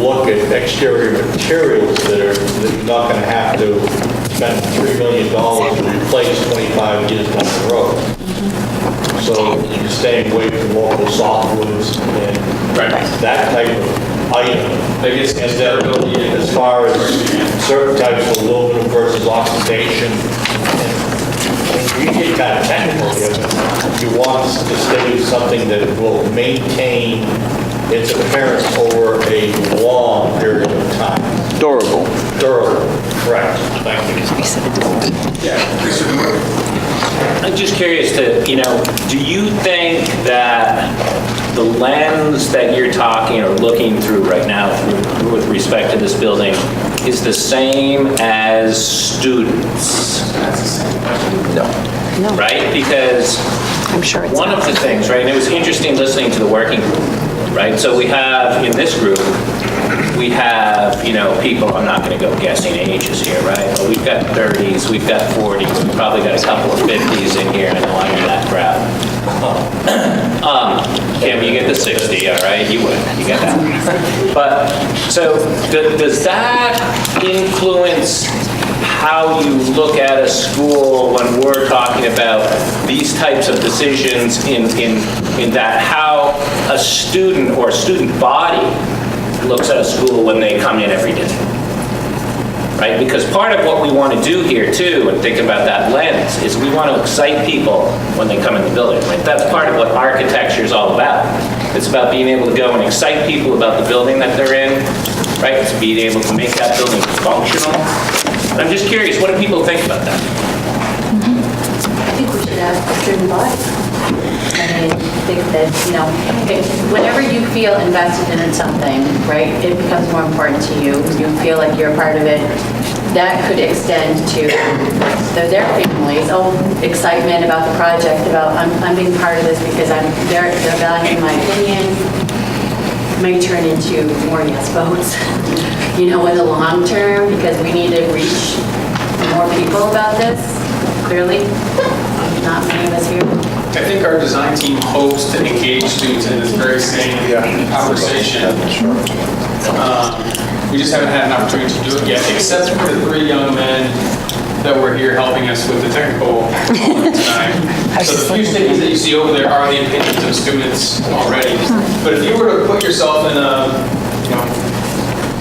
look at exterior materials that you're not going to have to spend $3 million to replace 25 years down the road. So you're staying away from local softwoods and that type of item. And as far as certain types of aluminum versus oxidation, you get kind of technical here, but you want to stay with something that will maintain its appearance over a long period of time. Durable. Correct. Thank you. I'm just curious do you think that the lens that you're talking or looking through right now with respect to this building is the same as students? No. Right? Because I'm sure it's one of the things, right, and it was interesting listening to the working group, right? So we have, in this group, we have, people, I'm not going to go guessing ages here, right? But we've got 30s, we've got 40s, we've probably got a couple of 50s in here, and I know I'm in that crowd. Kim, you get the 60, all right? You would, you get that. But, so, does that influence how you look at a school when we're talking about these types of decisions in that how a student or student body looks at a school when they come in every day, right? Because part of what we want to do here too, and think about that lens, is we want to excite people when they come in the building, right? That's part of what architecture is all about. It's about being able to go and excite people about the building that they're in, right? It's being able to make that building functional. I'm just curious, what do people think about that? I think we should ask the student body. I think that, whenever you feel invested in something, right, it becomes more important to you. You feel like you're a part of it. That could extend to their families. Excitement about the project, about I'm being part of this because they're valuing my opinion. May turn into more yes votes, in the long term, because we need to reach more people about this, clearly. Not many of us here. I think our design team hopes to engage students in this very same conversation. We just haven't had an opportunity to do it yet, except for the 3 young men that were here helping us with the technical tonight. So the few statements that you see over there are the opinions of students already. But if you were to put yourself in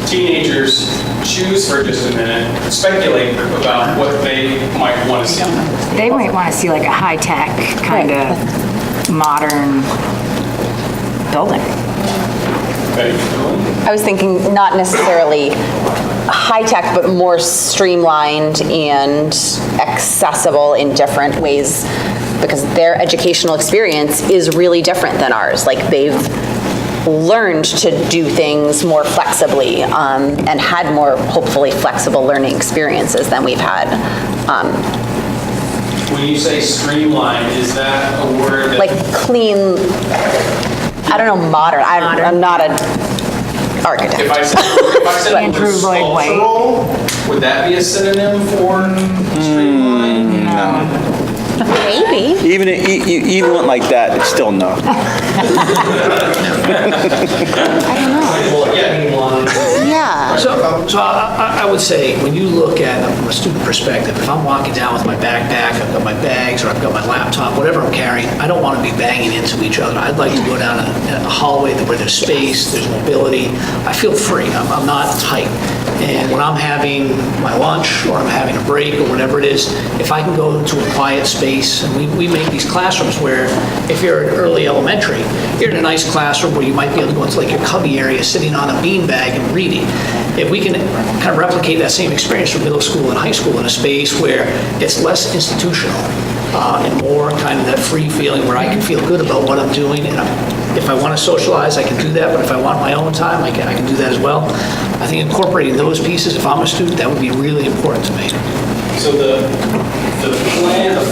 teenagers' shoes for just a minute, speculate about what they might want to see. They might want to see like a high-tech kind of modern building. I was thinking not necessarily high-tech, but more streamlined and accessible in different ways, because their educational experience is really different than ours. Like they've learned to do things more flexibly and had more, hopefully, flexible learning experiences than we've had. When you say streamline, is that a word that... Like clean, I don't know, modern. I'm not an architect. If I said Andrew Lloyd White. sculptural, would that be a synonym for streamline? No. Maybe. Even one like that, it's still no. Yeah. So I would say, when you look at it from a student perspective, if I'm walking down with my backpack, I've got my bags, or I've got my laptop, whatever I'm carrying, I don't want to be banging into each other. I'd like to go down a hallway where there's space, there's mobility. I feel free. I'm not tight. And when I'm having my lunch, or I'm having a break, or whatever it is, if I can go to a quiet space, and we make these classrooms where, if you're in early elementary, you're in a nice classroom where you might be able to go into like your cubby area, sitting on a beanbag and reading. If we can kind of replicate that same experience from middle school and high school in a space where it's less institutional and more kind of that free feeling where I can feel good about what I'm doing, and if I want to socialize, I can do that, but if I want my own time, I can do that as well. I think incorporating those pieces, if I'm a student, that would be really important to me. So the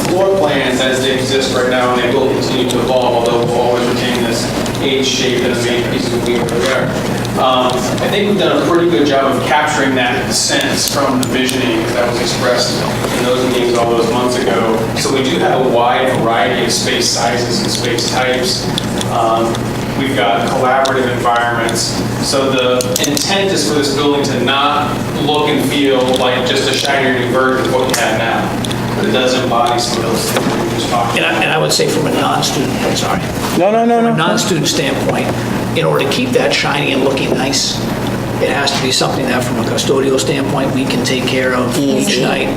floor plans as they exist right now, and they will continue to evolve, although we'll always retain this H shape and the main pieces of wheel over there. I think we've done a pretty good job of capturing that sense from the visioning that was expressed in those meetings all those months ago. So we do have a wide variety of space sizes and space types. We've got collaborative environments. So the intent is for this building to not look and feel like just a shinier new version of what you have now. But it does embody some of those things that we were just talking about. And I would say from a non-student, from a non-student standpoint, in order to keep that shiny and looking nice, it has to be something that, from a custodial standpoint, we can take care of each night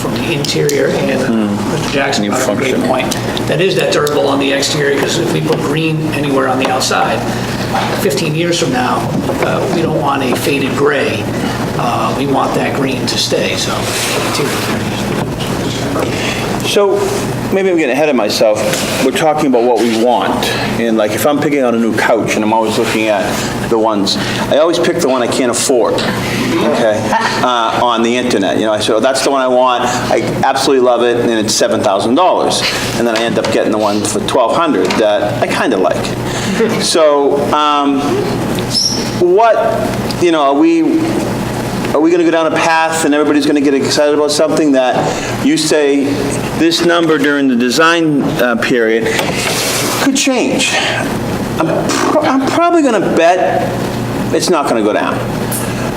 from the interior. And Mr. Jackson brought up a great point. That is that durable on the exterior, because if we put green anywhere on the outside, 15 years from now, we don't want a faded gray. We want that green to stay. So, So maybe I'm getting ahead of myself. We're talking about what we want. And like if I'm picking out a new couch and I'm always looking at the ones, I always pick the one I can't afford, okay, on the internet. You know, I say, oh, that's the one I want. I absolutely love it, and it's $7,000. And then I end up getting the one for $1,200 that I kind of like. So are we going to go down a path and everybody's going to get excited about something that you say this number during the design period could change? I'm probably going to bet it's not going to go down.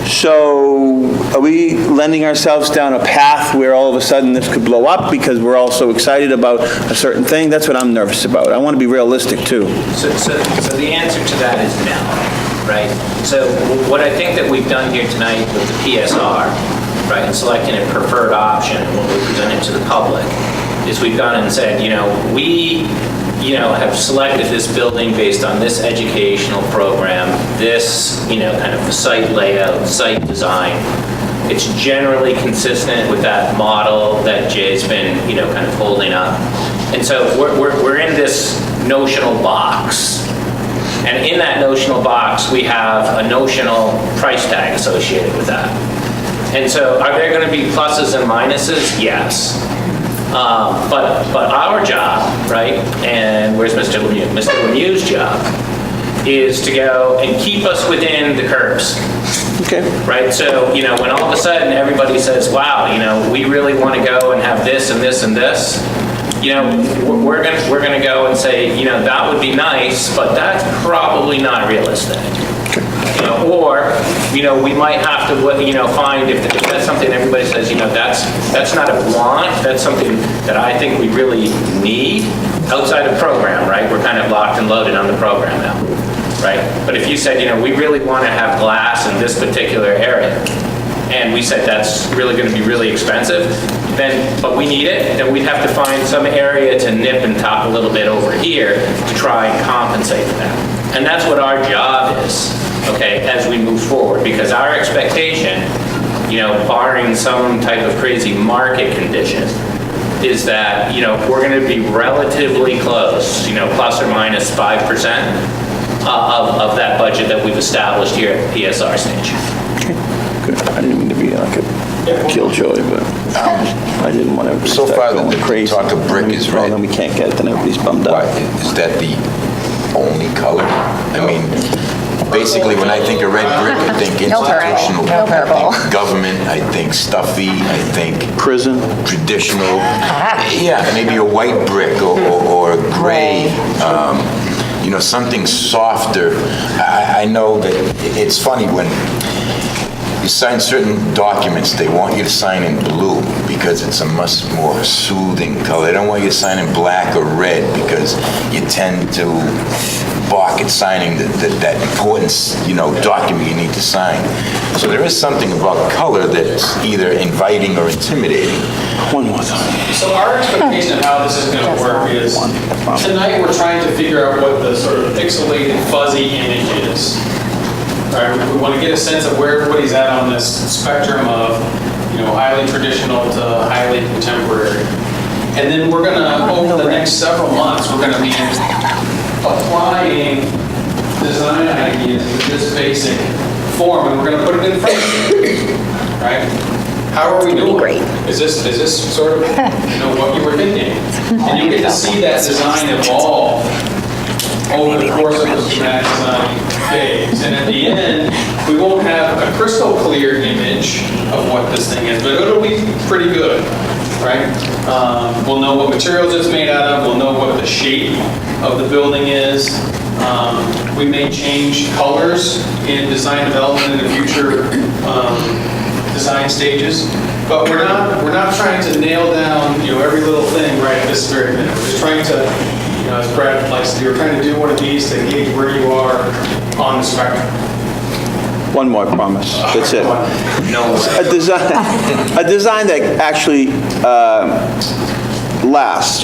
So are we lending ourselves down a path where all of a sudden this could blow up because we're all so excited about a certain thing? That's what I'm nervous about. I want to be realistic too. So the answer to that is no. Right? So what I think that we've done here tonight with the PSR, right, and selecting a preferred option and what we presented to the public, is we've gone and said, we, have selected this building based on this educational program, this, kind of the site layout, site design. It's generally consistent with that model that Jay's been, kind of holding up. And so we're in this notional box. And in that notional box, we have a notional price tag associated with that. And so are there going to be pluses and minuses? Yes. But our job, right, and where's Mr. Lemieux? Mr. Lemieux's job is to go and keep us within the curves. Okay. Right? So, when all of a sudden everybody says, wow, we really want to go and have this and this and this, we're going to go and say, that would be nice, but that's probably not realistic. Or, we might have to, find if that's something everybody says, that's not a want, that's something that I think we really need outside of program, right? We're kind of locked and loaded on the program now, right? But if you said, we really want to have glass in this particular area, and we said that's really going to be really expensive, but we need it, then we'd have to find some area to nip and top a little bit over here to try and compensate for that. And that's what our job is, okay, as we move forward, because our expectation, barring some type of crazy market condition, is that, we're going to be relatively close, plus or minus 5%, of that budget that we've established here at the PSR stage. Good. I didn't mean to be like a killjoy, but I didn't want to So start far, going the crazy. talk of brick is red. Then we can't get it, then everybody's bummed Why, out. is that the only color? I mean, basically, when I think of red brick, I think No purple. institutional. No purple. I think government, I think stuffy, I think Prison. traditional. Yeah, maybe a white brick or a gray, something softer. I know that it's funny when you sign certain documents, they want you to sign in blue because it's a much more soothing color. They don't want you to sign in black or red because you tend to balk at signing that important, document you need to sign. So there is something about color that's either inviting or intimidating. One more time. So our expectation of how this is going to work is, tonight we're trying to figure out what the sort of pixelated fuzzy image is. Right? We want to get a sense of where everybody's at on this spectrum of, highly traditional to highly contemporary. And then we're going to, over the next several months, we're going to be applying design ideas with this basic form, and we're going to put it in front of you. Right? How are we doing? Great. Is this sort of what you were thinking? And you get to see that design evolve over the course of the schematic design phase. And at the end, we won't have a crystal clear image of what this thing is, but it'll be pretty good, right? We'll know what materials it's made out of. We'll know what the shape of the building is. We may change colors in design development in the future design stages, but we're not trying to nail down every little thing right at this very minute. We're just trying to, as Brad likes to do, we're trying to do one of these to gauge where you are on the spectrum. One more, I promise. That's it. No. A design that actually lasts,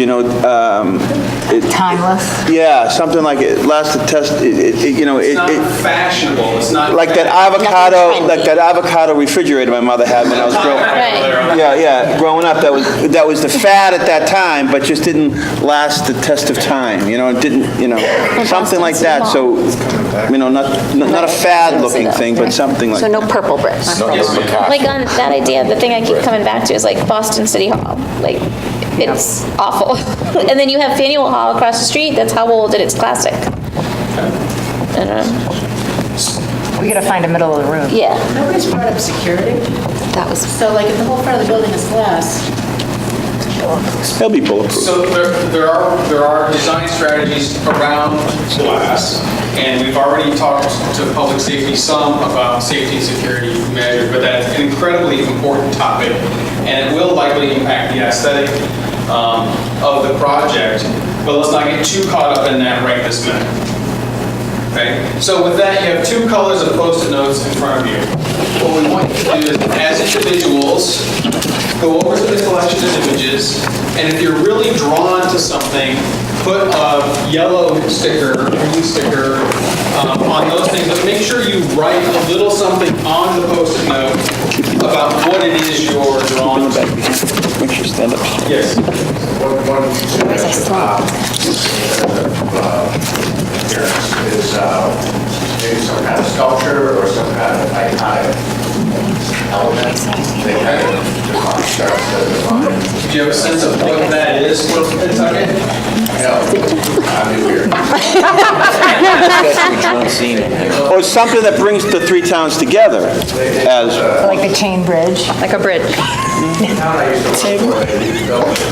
Timeless. Yeah, something like it lasts the test. It's not fashionable. It's not like that avocado refrigerator my mother had when I was growing up. Yeah, growing up, that was the fad at that time, but just didn't last the test of time. It didn't, something like that. So, not a fad-looking thing, but something like. So no purple bricks. Like on that idea, the thing I keep coming back to is like Boston City Hall. Like, it's awful. And then you have Faneuil Hall across the street. That's how old, and it's classic. We gotta find a middle of the room. Yeah. Nobody's brought up security. That was. So like if the whole front of the building is glass, They'll be bulletproof. So there are design strategies around glass, and we've already talked to public safety some about safety and security measures, but that's an incredibly important topic, and it will likely impact the aesthetic of the project, but let's not get too caught up in that right this minute. Okay? So with that, you have two colors of Post-it notes in front of you. What we want you to do is, as individuals, go over to the collection of images, and if you're really drawn to something, put a yellow sticker, green sticker on those things, but make sure you write a little something on the Post-it note about what it is you're drawn to. Make sure stand up. Yes. One is maybe some kind of sculpture or some kind of iconic element. They kind of starts to define. Do you have a sense of what that is for Pentucket? No, I'd be weird. Or something that brings the three towns together as. Like the chain bridge. Like a bridge.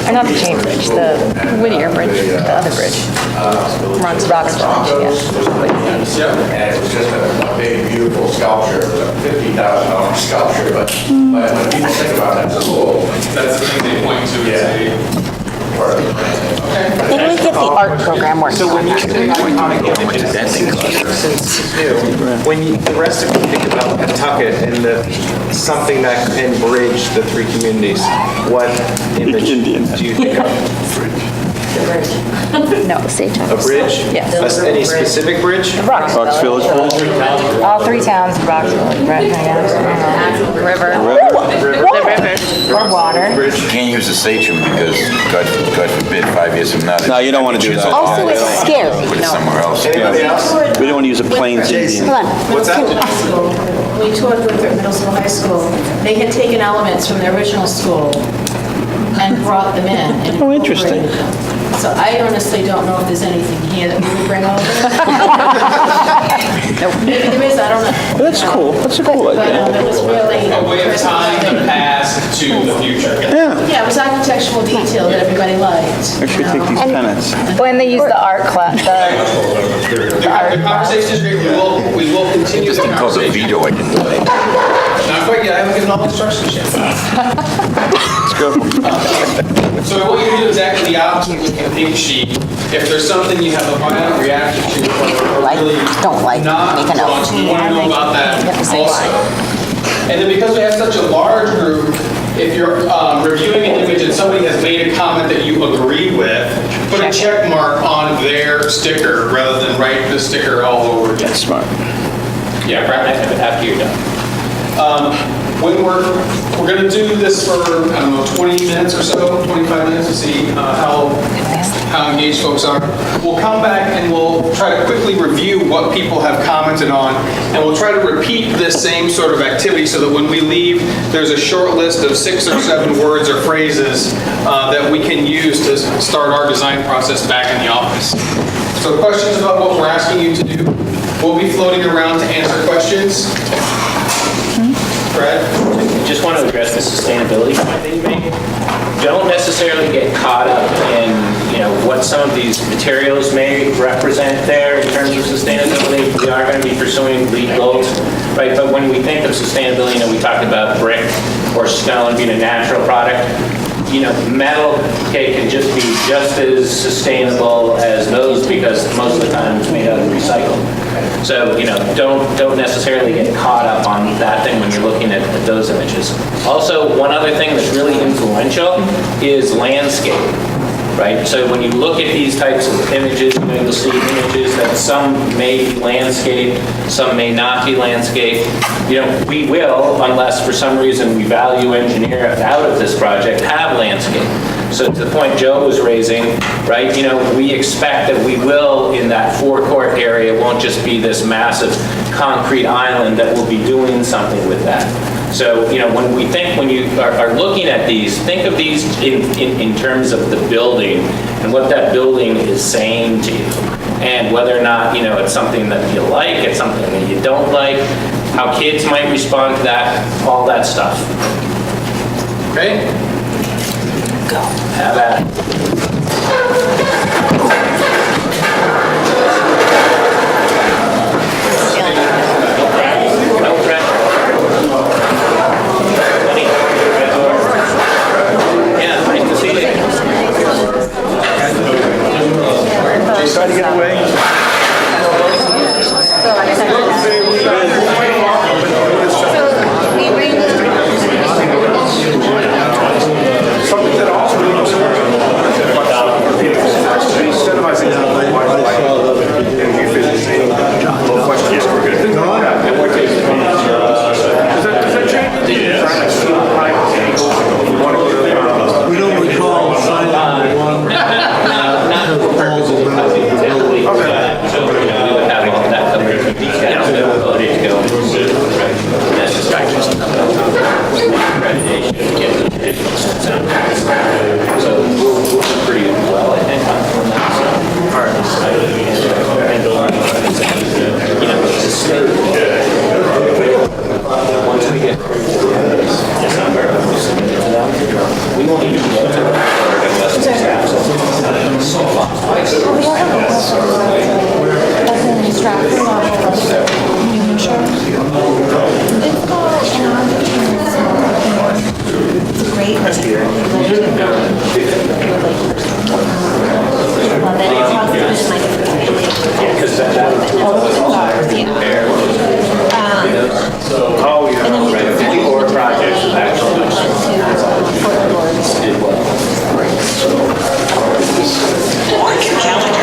Or not the chain bridge, the Whittier Bridge, the other bridge. Rock's Bridge, yeah. And it was just a big, beautiful sculpture. It was a $50,000 sculpture, but when people think about that school, that's the thing they point to. Part of the I think we get the art program working. So when you say iconic images, since the rest of you think about Pentucket and something that can bridge the three communities, what image do you think of? The bridge. No, Sage A bridge? Yes. Any specific bridge? Rox Village Bridge? All 3 towns, Roxville, right, I guess. River. Or water. Can't use the sachem because, God forbid, 5 years from now. No, you don't want to do that. Also, it's scary. Put it somewhere else. Anybody else? We don't want to use a plains Indian. What's that? We toured Winthrop Middle School, High School. They had taken elements from the original school and brought them in. And Oh, interesting. incorporated them. So I honestly don't know if there's anything here that we would bring over. Maybe there is, I don't know. That's cool. That's a cool But idea. it was really. A way of tying the past to the future. Yeah. Yeah, it was architectural detail that everybody liked. Actually, take these pennants. When they use the art class, The conversation is great. We will continue Just the in cause of conversation. veto, I can do it. Not quite yet, I haven't given all the instructions yet. Let's go. So I want you to do exactly the opposite with the pink sheet. If there's something you have a violent reaction to, or really don't like, not make a note. drawn to, you want to know about that You have to say also. And then because we have such a large group, if you're reviewing an image and somebody has made a comment that you agree with, put a check mark on their sticker rather than write the sticker all over again. That's smart. Yeah, After you're done. When we're going to do this for, I don't know, 20 minutes or so, 25 minutes to see how engaged folks are. We'll come back and we'll try to quickly review what people have commented on, and we'll try to repeat this same sort of activity so that when we leave, there's a short list of 6 or 7 words or phrases that we can use to start our design process back in the office. So questions about what we're asking you to do. We'll be floating around to answer questions. Brad? Just want to address the sustainability point that you made. Don't necessarily get caught up in, what some of these materials may represent there in terms of sustainability. We are going to be pursuing LEED goals, right? But when we think of sustainability, we talked about brick or stone being a natural product. Metal, can just be just as sustainable as those because most of the time it's made out of recycled. So, don't necessarily get caught up on that thing when you're looking at those images. Also, one other thing that's really influential is landscape, right? So when you look at these types of images, you'll see images that some may be landscape, some may not be landscape. We will, unless for some reason we value engineer out of this project, have landscape. So to the point Joe was raising, right, we expect that we will, in that forecourt area, it won't just be this massive concrete island, that we'll be doing something with that. So, when you are looking at these, think of these in terms of the building and what that building is saying to you. And whether or not, it's something that you like, it's something that you don't like, how kids might respond to that, all that stuff. Okay? Go. Have at it. No pressure. Yeah, nice to see you. Just try to get away. Something that also We don't recall signing one proposal. So we would have all that covered in detail, ability to go. That's just accreditation to get the additional sets out. So we'll do pretty well, I think, on that. Once we get December, we won't even get to unless we have Four projects of actual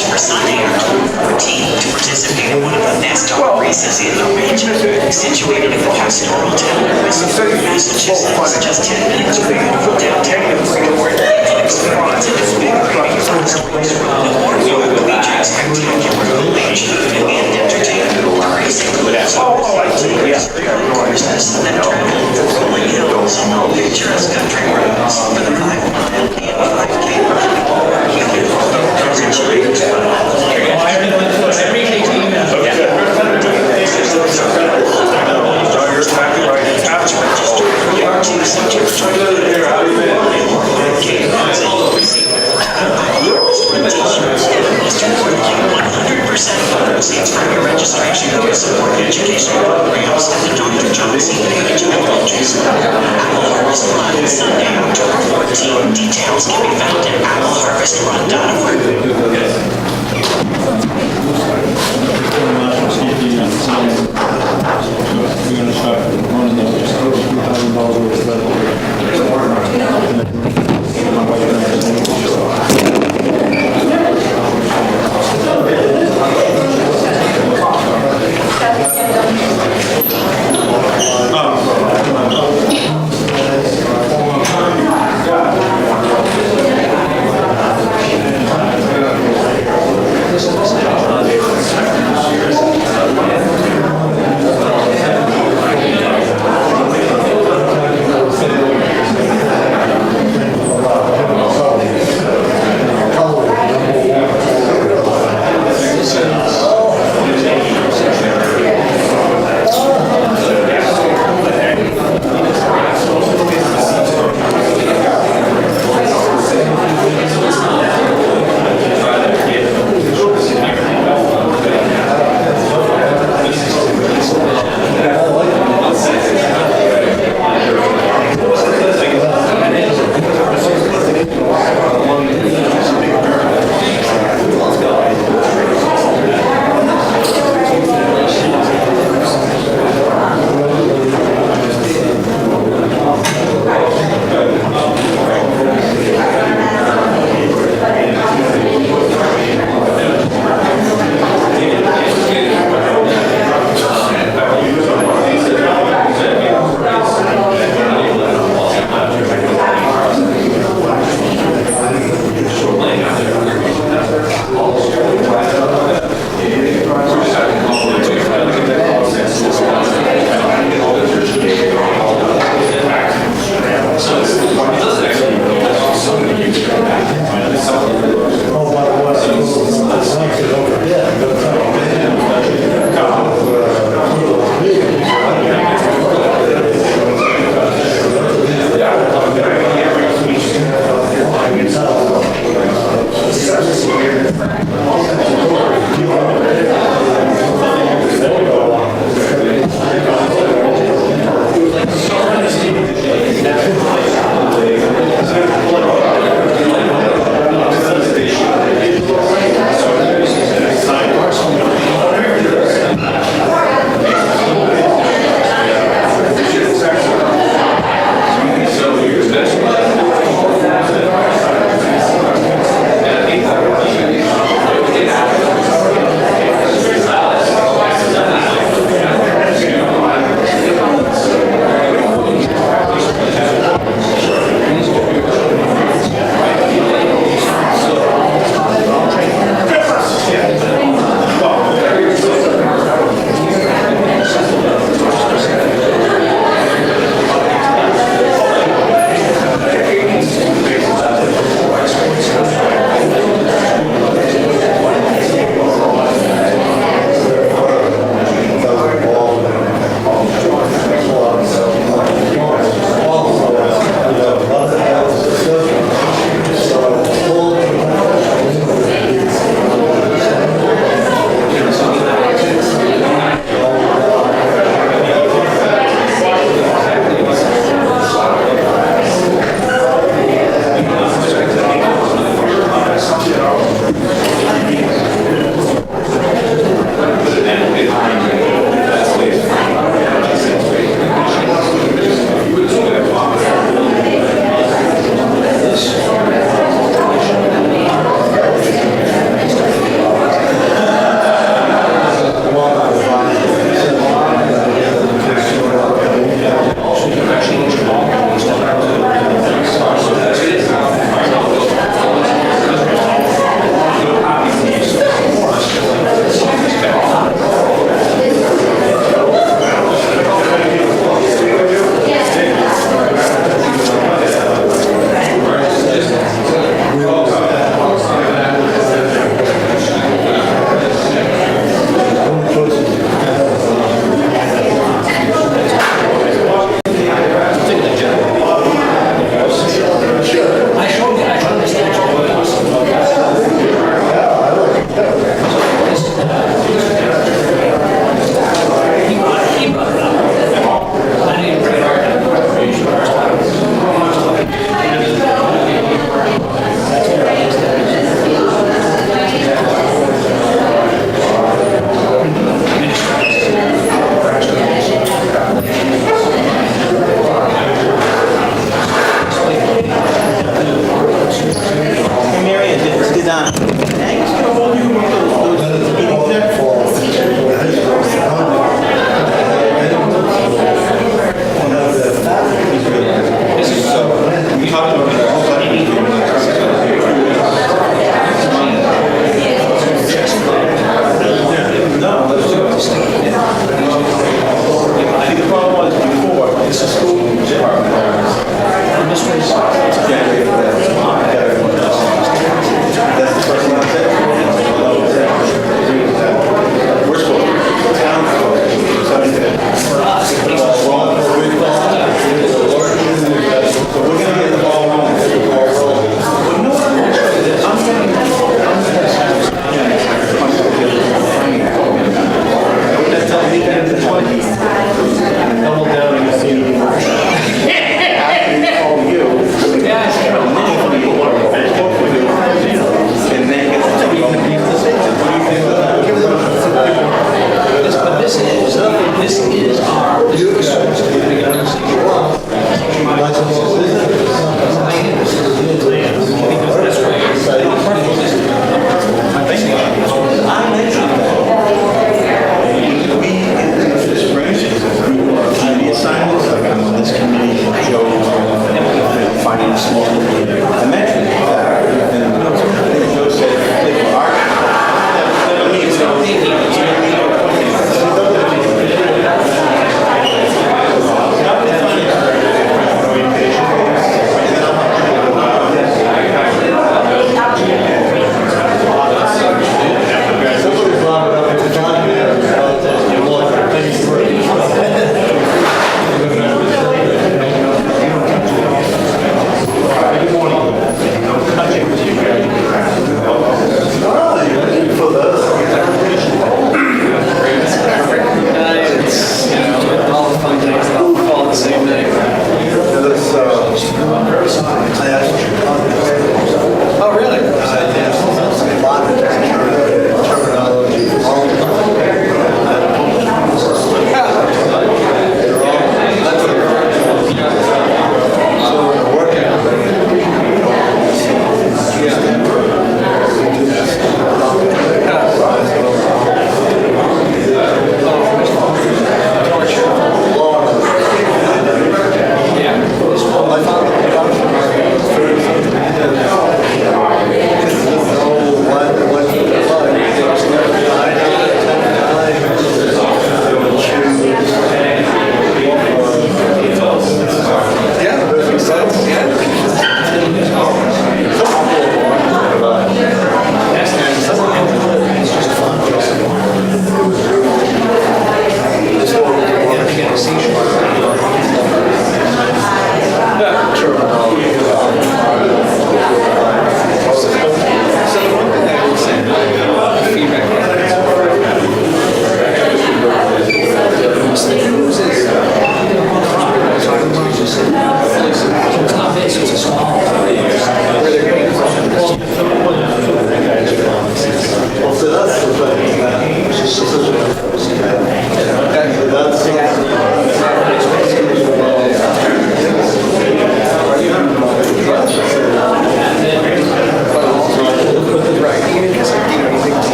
request for Sunday, October 14th, to participate in one of the best dog races in the region. Situated in the pastoral town of Worcester, Massachusetts, just 10 minutes from beautiful downtown Bridgeport, includes frauds and invigorating horse race run, or the featuring spectacular elation and entertainment. The race includes courses that travel through rolling hills and picturesque country roads for the 5-mile and 5K run. Proceeds from your registration to support educational programs at the Dr. Johnson Page Elementary School. Apple Harvest Run, Sunday, October 14. Details can be found at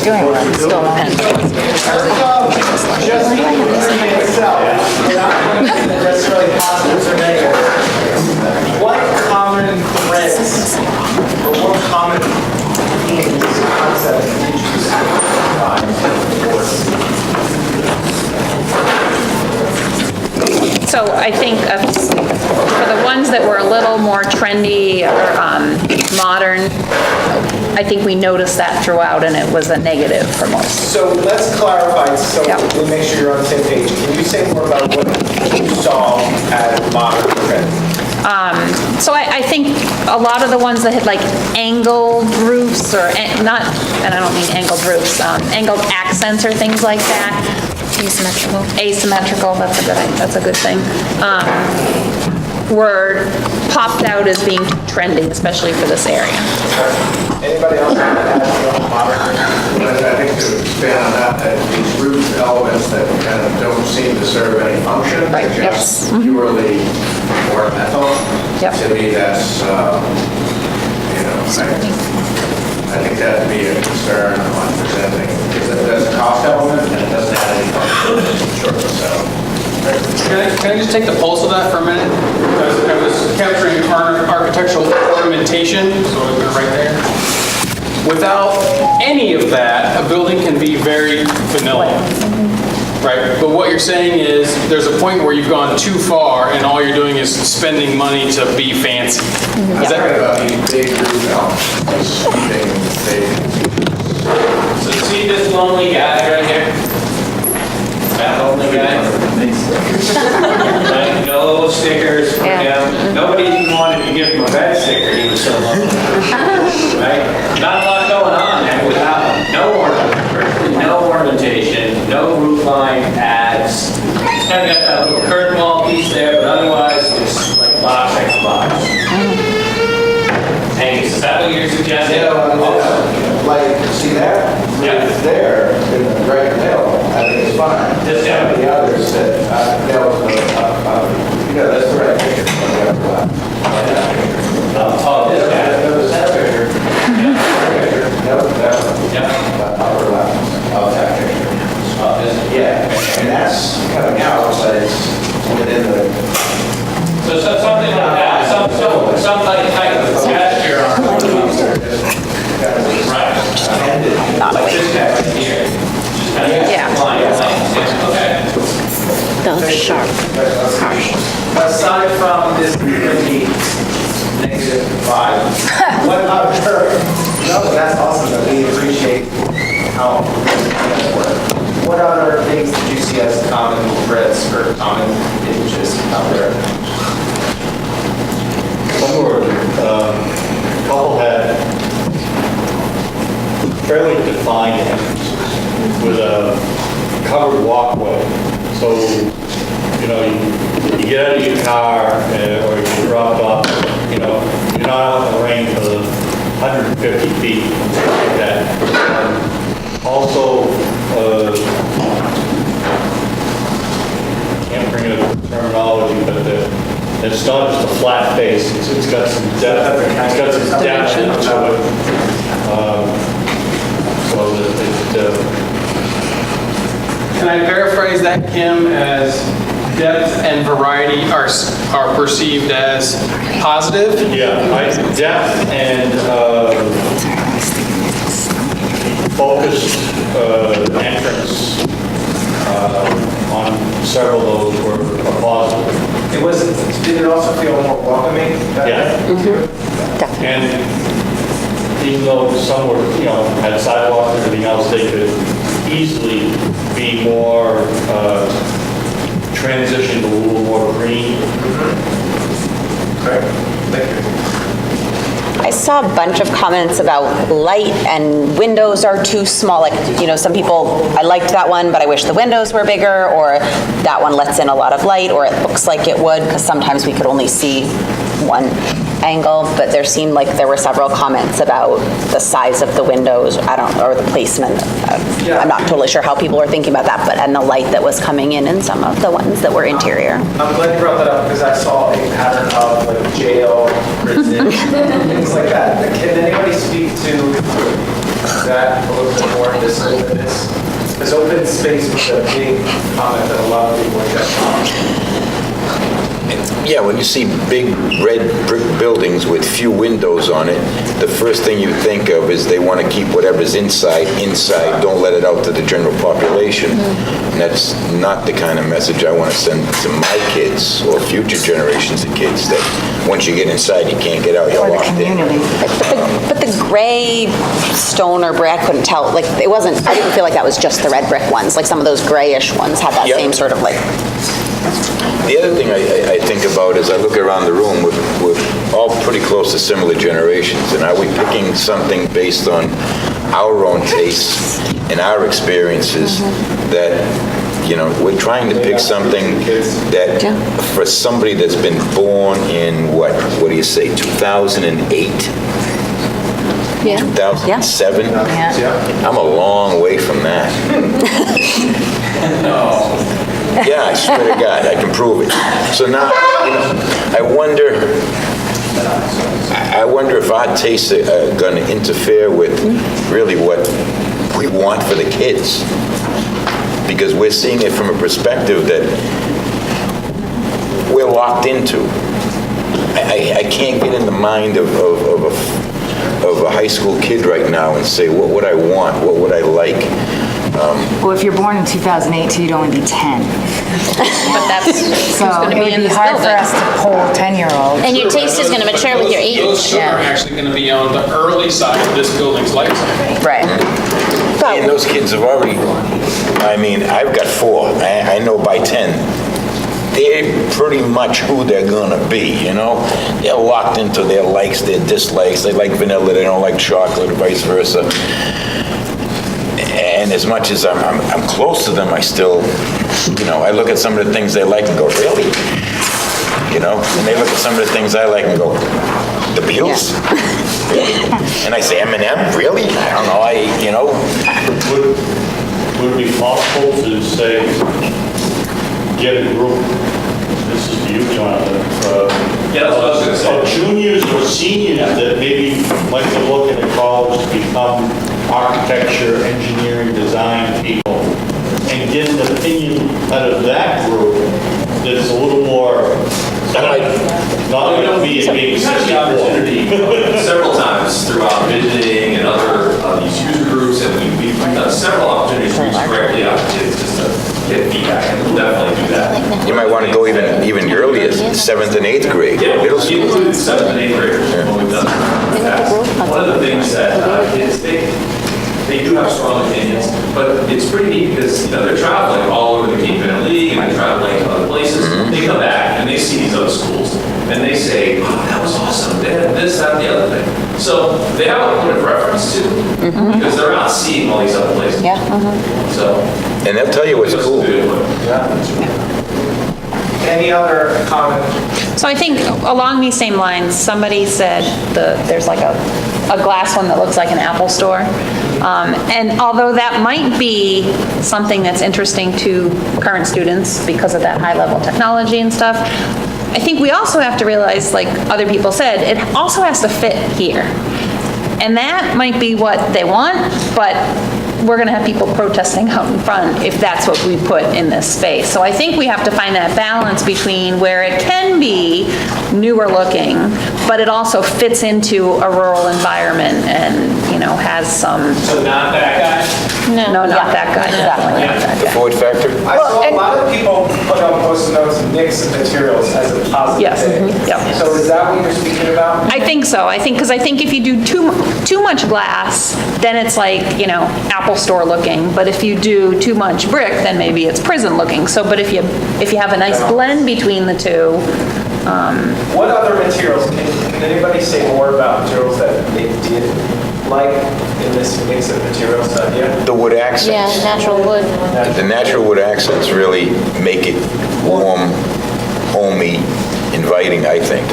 doing work, it's still on. Just the building itself, without anything that's really positive or negative. What common threads or what common themes, concepts, did you So I think for the ones that were a little more trendy or modern, I think we noticed that throughout, and it was a negative for most. So let's clarify, so we make sure you're on the same page. Can you say more about what you saw as modern trends? So I think a lot of the ones that had like angled roofs or not, and I don't mean angled roofs, angled accents or things like that. Asymmetrical. Asymmetrical, that's a good thing. Were popped out as being trending, especially for this area. Anybody else want to add to modern? I think to expand on that, these roof elements that kind of don't seem to serve any function, Right, they're just purely ornamental. To me, that's, I think that would be a concern on presenting, because that's a cost element and it doesn't add any function. So. Can I just take the pulse of that for a minute? I was capturing architectural ornamentation, so I was right there. Without any of that, a building can be very vanilla. Right, but what you're saying is there's a point where you've gone too far and all you're doing is spending money to be fancy. Is that right? About these big roof elements, So see this lonely guy right here? That lonely guy? Like, no stickers for him. Nobody even wanted to give him a bed sticker. He was so lonely. Right? Not a lot going on there without no ornamentation, no roof line ads. It's kind of got that little curtain wall piece there, but otherwise it's like box after box. Hey, is that what you're suggesting? Like, see that? It's there, in the right middle, I think it's fine. Just some of the others that, that was, that's the right picture. Oh, this guy. That picture. Upper left of that picture. Yeah, and that's coming out, but it's within the. So something like that, some type of gesture on one of these. Right. Like this guy right here. Just kind of line. Okay. Those sharp. Aside from this really negative vibe, what other, no, that's awesome, that we appreciate how that's work. What other things did you see as common threads or common images out there? One more, couple had fairly defined entrances with a covered walkway. So, you get out of your car or you drop off, you're not out in the rain for 150 feet, something like that. Also, can't bring it up terminology, but it's not just a flat face. It's got some depth. It's got some depth to it. So Can I paraphrase that, Kim, as depth and variety are perceived as positive? Yeah, depth and focused entrance on several of those were positive. Did it also feel more welcoming? Yeah. And even though some were, had sidewalks and everything else, they could easily be more transitioned to a little more green. Okay, thank you. I saw a bunch of comments about light and windows are too small. Like, some people, I liked that one, but I wish the windows were bigger, or that one lets in a lot of light, or it looks like it would, because sometimes we could only see one angle, but there seemed like there were several comments about the size of the windows, or the placement. I'm not totally sure how people were thinking about that, and the light that was coming in some of the ones that were interior. I'm glad you brought that up because I saw a pattern of like jail, prison, things like that. Can anybody speak to that a little bit more, this openness? Because open space was a big comment that a lot of people got. Yeah, when you see big red brick buildings with few windows on it, the first thing you think of is they want to keep whatever's inside, don't let it out to the general population. And that's not the kind of message I want to send to my kids or future generations of kids, that once you get inside, you can't get out, you're locked in. But the gray stone or brick, I couldn't tell, like, it wasn't, I didn't feel like that was just the red brick ones, like some of those grayish ones had that Yep. same sort of like. The other thing I think about is I look around the room, we're all pretty close to similar generations, and are we picking something based on our own tastes and our experiences that, you know, we're trying to pick something that, for somebody that's been born in, what do you say, 2008? 2007? I'm a long way from that. Yeah, I swear to God, I can prove it. So now, you know, I wonder if our tastes are going to interfere with really what we want for the kids. Because we're seeing it from a perspective that we're locked into. I can't get in the mind of a high school kid right now and say, what would I want? What would I like? Well, if you're born in 2008, so you'd only be 10. But that's So who's going to it be would in be this hard for building. us to poll 10-year-olds. And your taste is going to mature with your age. Those children are actually going to be on the early side of this building's life cycle. Right. And those kids have already, I mean, I've got 4. I know by 10, they're pretty much who they're gonna be, you know? They're locked into their likes, their dislikes. They like vanilla, they don't like chocolate, or vice versa. And as much as I'm close to them, I still, you know, I look at some of the things they like and go, really? You know? And they look at some of the things I like and go, the Beatles? Really? And I say, Eminem? Really? I don't know, you know? Would it be possible to say, get a group, this is for you, Jonathan, Yeah, that's what I was gonna say. of juniors or seniors that maybe might be looking at college to become architecture, engineering, design people, and get an opinion out of that group that's a little more, not going to be a big We've had the opportunity several times throughout visiting and other these user groups, and we've done several opportunities to reach directly out to kids just to get feedback, and we'll definitely do that. You might want to go even earlier, 7th and 8th grade, Yeah, middle we school. include 7th and 8th graders when we've done that. One of the things that kids, they do have strong opinions, but it's pretty neat because, you know, they're traveling all over the Cape Fear League and they're traveling to other places. They come back and they see these other schools and they say, wow, that was awesome. They had this, that, and the other thing. So they have a point of reference too, because they're not seeing all these other places. Yeah. So. And they'll tell you what's cool. Any other comment? So I think along these same lines, somebody said there's like a glass one that looks like an Apple store. And although that might be something that's interesting to current students because of that high-level technology and stuff, I think we also have to realize, like other people said, it also has to fit here. And that might be what they want, but we're going to have people protesting out in front if that's what we put in this space. So I think we have to find that balance between where it can be newer looking, but it also fits into a rural environment and, you know, has some... So not that guy? No, not that guy, definitely not that The guy. Ford factor? I saw a lot of people put on post-it notes mix of materials as a positive Yes, thing. yep. So is that what you're speaking about? I think so. Because I think if you do too much glass, then it's like, you know, Apple Store looking. But if you do too much brick, then maybe it's prison looking. So, but if you have a nice blend between the two. What other materials, can anybody say more about materials that they did like in this mix of materials idea? The wood accents. Yeah, natural wood. The natural wood accents really make it warm, homey, inviting, I think.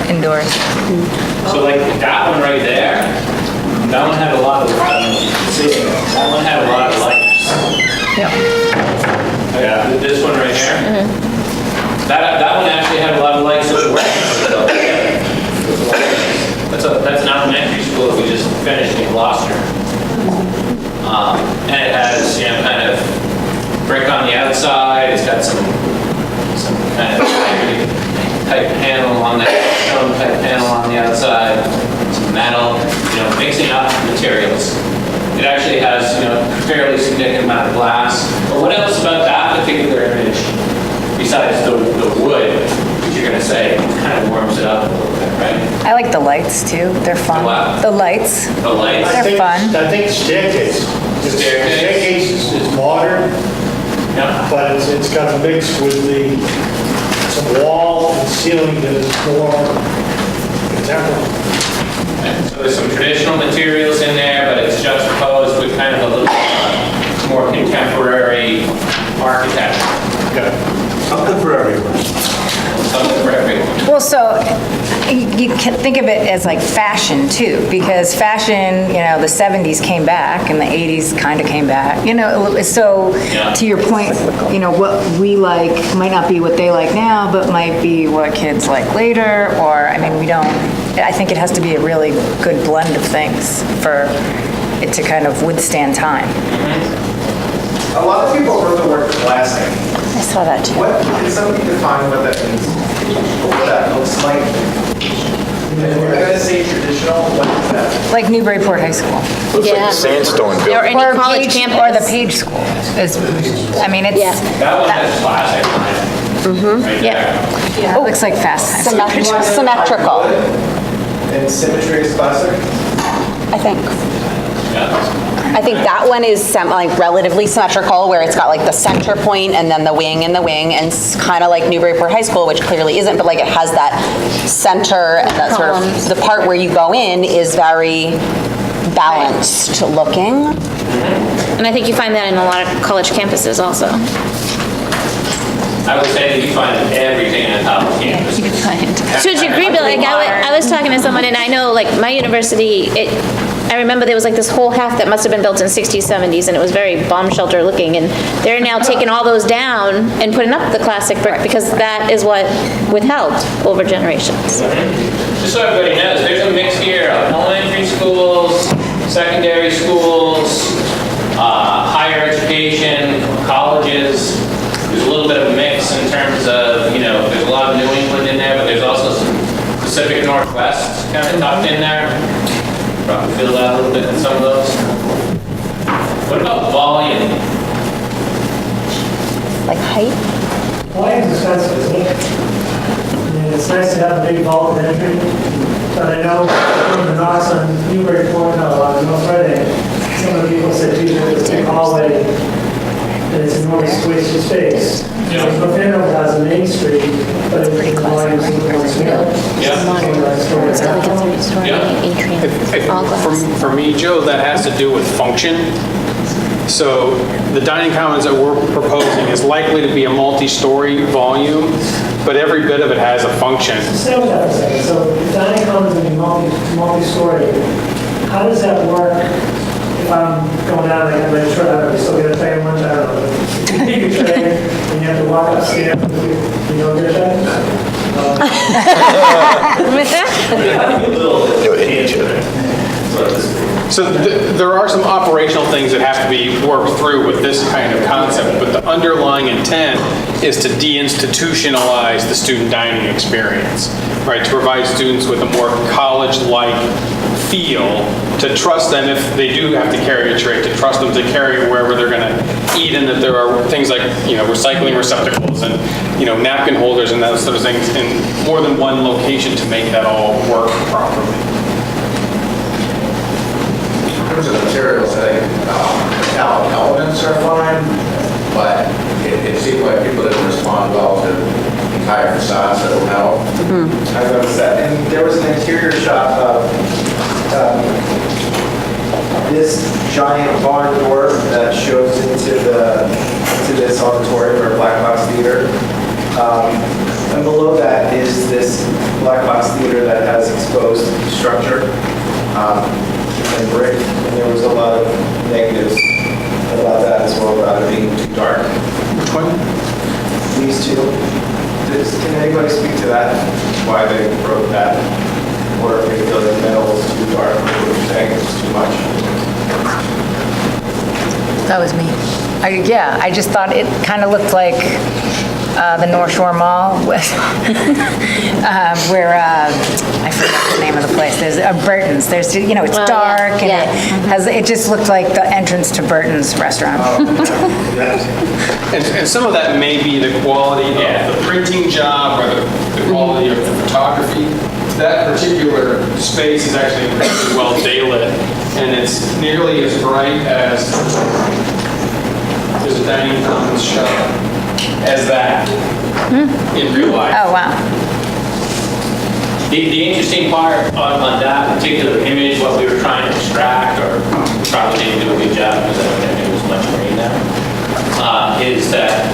Indoors. So like that one right there, that one had a lot of, that one had a lot of lights. Yeah. This one right here, that one actually had a lot of lights. So that's an automatic. school that we just finished in Gloucester. And it has, you know, kind of brick on the outside, it's got some kind of type panel on the, stone type panel on the outside, some metal, you know, mixing up materials. It actually has, you know, a fairly significant amount of glass. But what else about that particular image, besides the wood, which you're gonna say kind of warms it up a little bit, right? I like the lights too. They're fun. what? The lights. The lights. They're fun. I think the staircase. The staircase is modern, but it's got a mix with some wall and ceiling that is more contemporary. So there's some traditional materials in there, but it's juxtaposed with kind of a little more contemporary architecture. Something for everyone. Something for everyone. Well, so you can think of it as like fashion too, because fashion, you know, the 70s came back and the 80s kind of came back, you know, so to your point, you know, what we like might not be what they like now, but might be what kids like later, or, I mean, I think it has to be a really good blend of things for it to kind of withstand time. A lot of people wrote the word classic. I saw that too. What, can somebody define what that means? What that looks like? If we're gonna say traditional, what is that? Like Newburyport High School. Looks like a sandstone building. Or any college Page- campus. Or the Page School. I mean, it's. That one has classic on it. Right there. Yeah. It looks like Fast Times. Symmetrical. And symmetry is classic? I think. Yeah. I think that one is like relatively symmetrical, where it's got like the center point and then the wing and the wing, and kind of like Newburyport High School, which clearly isn't, but like it has that center and that sort of, the part where you go in is very balanced looking. And I think you find that in a lot of college campuses also. I would say that you find everything in a college campus. To a degree, but like I was talking to someone, and I know like my university, I remember there was like this whole half that must have been built in 60s, 70s, and it was very bomb shelter looking, and they're now taking all those down and putting up the classic brick, because that is what withheld over generations. Just so everybody knows, there's a mix here of elementary schools, secondary schools, higher education, colleges. There's a little bit of a mix in terms of, you know, there's a lot of New England in there, but there's also some Pacific Northwest kind of tucked in there. Probably feel that a little bit in some of those. What about volume? Like height? Volume's expensive, isn't it? I mean, it's nice to have a big vault entry, but I know from the knocks on Newburyport, North Reading, some of the people said, geez, there's a big hallway, and it's enormous waste of space. Yeah. North Andover has a main street, but it's pretty volume, it's more small. It's got like a 3-story atrium, all glass. For me, Joe, that has to do with function. So the dining commons that we're proposing is likely to be a multi-story volume, but every bit of it has a function. Stay with that for a second. So the dining commons and multi-story, how does that work if I'm going down and I have a tray, I don't know, still get a tray in lunch, I don't know. You take a tray and you have to walk upstairs with you know, get a So there are some operational things that have to be worked through with this kind of concept, but the underlying intent is to deinstitutionalize the student dining experience, right? To provide students with a more college-like feel, to trust them if they do have to carry a tray, to trust them to carry it wherever they're going to eat, and that there are things like, you know, recycling receptacles and, you know, napkin holders and those sort of things in more than one location to make that all work properly. In terms of materials, I think metallic elements are fine, but it seemed like people didn't respond well to entire facades that were metal. I noticed that. And there was an interior shot of this giant barn door that shows into this auditorium or Black Box Theater. And below that is this Black Box Theater that has exposed structure. And brick, and there was a lot of negatives about that as well, about it being too dark. Which one? These two. Can anybody speak to that? Why they wrote that? Or if they feel that metal is too dark? think it's too much. That was me. Yeah, I just thought it kind of looked like the North Shore Mall with, where, I forget the name of the place, there's Burton's, there's, you know, it's dark and it has, it just looked like the entrance to Burton's restaurant. And some of that may be the quality of the printing job or the quality of the photography. That particular space is actually incredibly well daylit, and it's nearly as bright as there's a dining commons shop as that in real life. Oh, wow. The interesting part on that particular image, what we were trying to extract, or probably didn't do a good job because I don't think there was much rain now, is that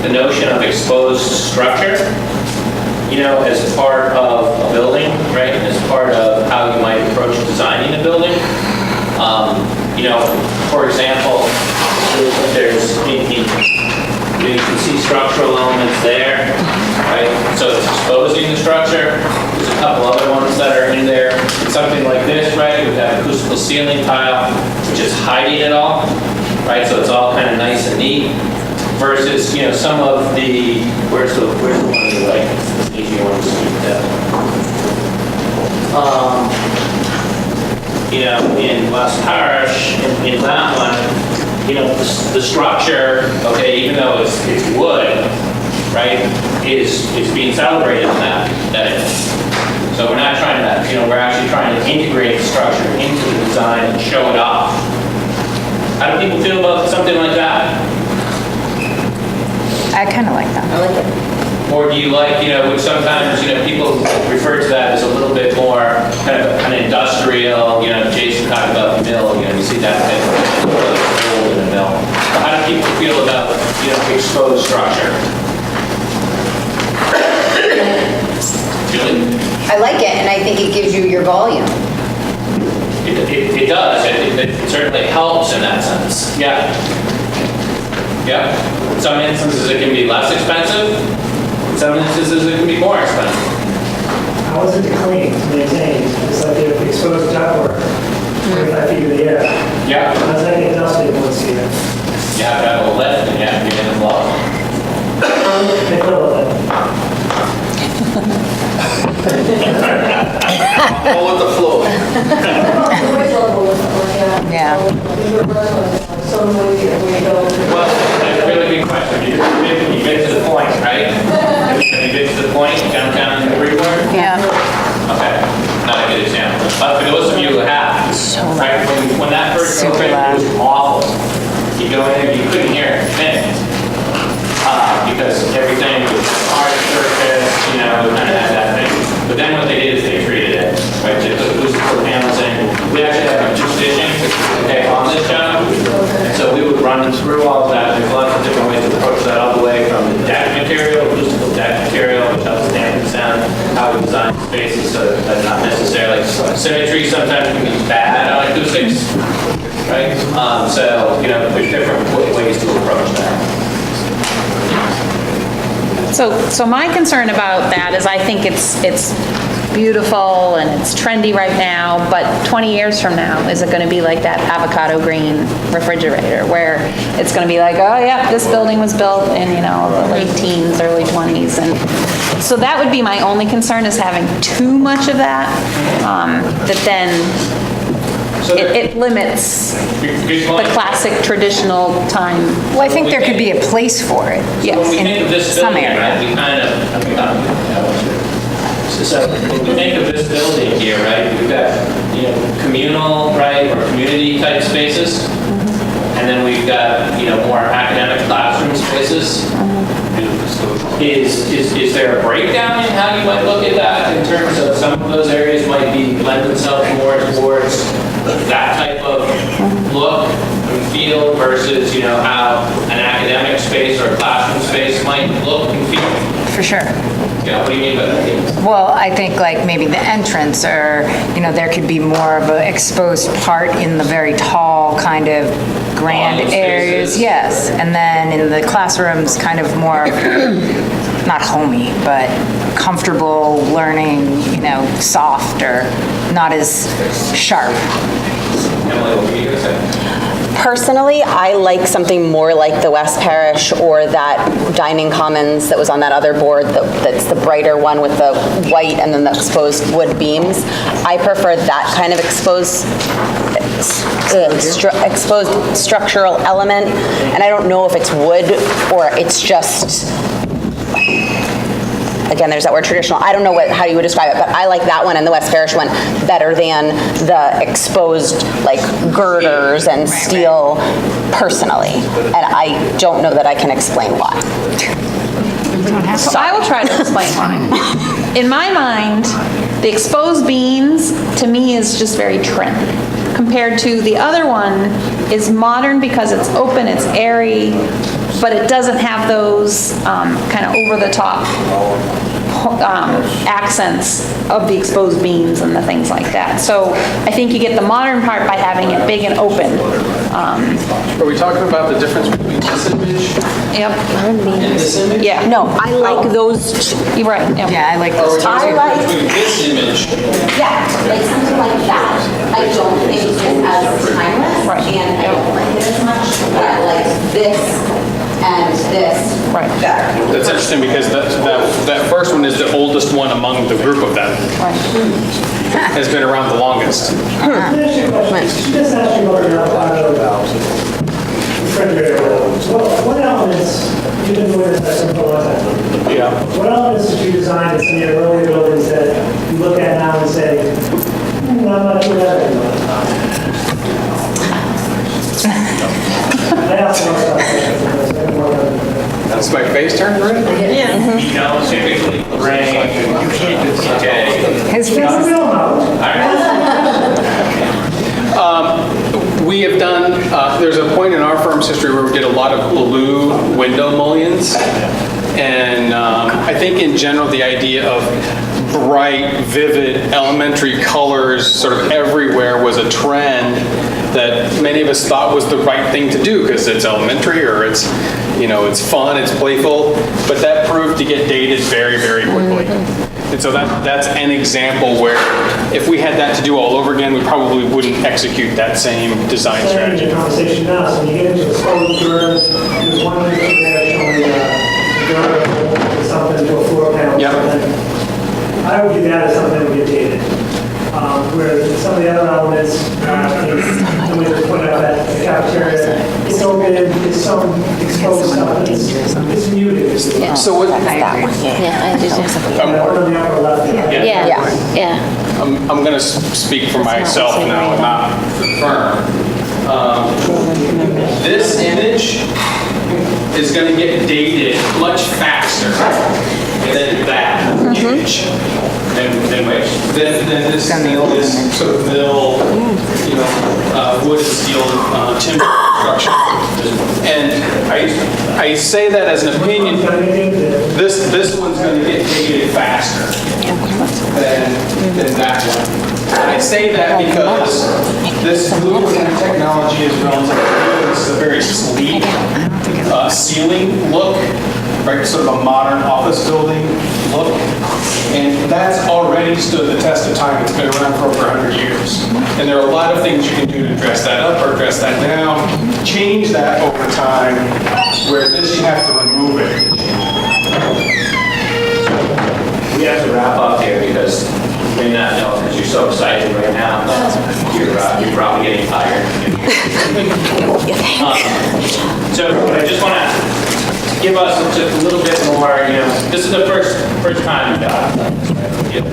the notion of exposed structure, you know, as part of a building, right, and as part of how you might approach designing a building. You know, for example, there's, you can see structural elements there, right? So it's exposing the structure. There's a couple other ones that are in there. It's something like this, right? We have acoustical ceiling tile, which is hiding it all, right? So it's all kind of nice and neat. Versus, you know, some of the, where's the one you like? It's the easy one to speak to. You know, in West Parish, in that one, you know, the structure, okay, even though it's wood, right, is being celebrated in that image. So we're not trying to, you know, we're actually trying to integrate the structure into the design and show it off. How do people feel about something like that? I kind of like that. I like it. Or do you like, you know, which sometimes, you know, people refer to that as a little bit more kind of an industrial, you know, Jason talked about the mill, you know, you see that type of old in a mill. How do people feel about, you know, exposed structure? Julie? I like it, and I think it gives you your volume. It does. It certainly helps in that sense. Yeah. Yeah. In some instances, it can be less expensive. In some instances, it can be more expensive. How is it to clean, to maintain? It's like the exposed ductwork, 25 feet in the air. Yeah. How does that get dusty once a year? You have to have a lift and you have to get in the block. They fill it. All with the flow. Yeah. Well, that's a really big question. You get to the point, right? Have you been to the point downtown and everywhere? Yeah. Okay, not a good example. But for those of you who have, right, when that first opened, it was awful. You go in there, you couldn't hear a thing. Because everything was hard surface, you know, kind of had that thing. But then what they did is they treated it, right? They put acoustical panels in. We actually have two stitching, okay, on this job. And so we would run through all of that. There's lots of different ways to approach that, all the way from the deck material, acoustical deck material, which helps dampen sound, how we design spaces so that not necessarily symmetry sometimes can be bad on acoustics, right? So, you know, there's different ways to approach that. So my concern about that is I think it's beautiful and it's trendy right now, but 20 years from now, is it going to be like that avocado green refrigerator where it's going to be like, oh yeah, this building was built in, you know, the late teens, early 20s. And so that would be my only concern, is having too much of that, that then it limits the classic traditional time. Well, I think there could be a place for it. So when we think of this some building, area. right, we kind of, so when we think of this building here, right, we've got, you know, communal, right, or community type spaces. And then we've got, you know, more academic classroom spaces. Is there a breakdown in how you might look at that in terms of some of those areas might lend themselves more towards that type of look and feel versus, you know, how an academic space or a classroom space might look and feel? For sure. Yeah, what do you mean by that? Well, I think like maybe the entrance, or, you know, there could be more of an exposed part in the very tall kind of grand areas. Yes, and then in the classrooms, kind of more not homey, but comfortable learning, soft or not as sharp. Emily, what were you going to say? Personally, I like something more like the West Parish or that dining commons that was on that other board, that's the brighter one with the white and then the exposed wood beams. I prefer that kind of exposed structural element, and I don't know if it's wood or it's just, again, there's that word traditional. I don't know how you would describe it, but I like that one and the West Parish one better than the exposed like girders and steel personally. And I don't know that I can explain why. So I will try to explain why. In my mind, the exposed beams to me is just very trim. Compared to the other one is modern because it's open, it's airy, but it doesn't have those kind of over-the-top accents of the exposed beams and the things like that. So I think you get the modern part by having it big and open. Are we talking about the difference between this image Yep. and this image? Yeah. No, I like those. You're right. Yep. Yeah, I like Or those we're too. talking about between this image? Yeah, like something like that. I don't think is as timeless, and I don't like it as much, but I like this and this better. That's interesting because that first one is the oldest one among the group of them. Has been around the longest. Can I ask you a question? She just asked you about refrigerator. What elements, you've been doing this for a long time. Yeah. What elements did you design in some of your earlier buildings that you look at now and say, I'm not sure that anymore? I asked one stuff. That's my face turned red? Yeah. You know, typically, rain, you can't do today. His face is... We have done, there's a point in our firm's history where we did a lot of blue window mullions. And I think in general, the idea of bright, vivid, elementary colors sort of everywhere was a trend that many of us thought was the right thing to do because it's elementary or it's, it's fun, it's playful, but that proved to get dated very, very quickly. And so that's an example where if we had that to do all over again, we probably wouldn't execute that same design strategy. Conversation now, so you get into the stone girder, there's one picture there showing girder or something to a floor panel. Yep. I would do that as something that would get dated. Where some of the other elements, somebody just pointed out that the cafeteria, it's open, there's some exposed stuff, it's muted. So what? That one. Yeah, I do too. On the upper left. Yeah. I'm going to speak for myself now, not for the firm. This image is going to get dated much faster than that image. Than this sort of mill, wood and steel timber construction. And I say that as an opinion. This one's going to get dated faster than that one. And I say that because this blue technology is relatively new. This is a very sleek ceiling look, right? Sort of a modern office building look. And that's already stood the test of time. It's been around for over 100 years. And there are a lot of things you can do to dress that up or dress that down, change that over time, where this you have to remove it. We have to wrap up here because you may not know because you're so excited right now. You're probably getting tired. So I just want to give us just a little bit more, this is the first time you've got it.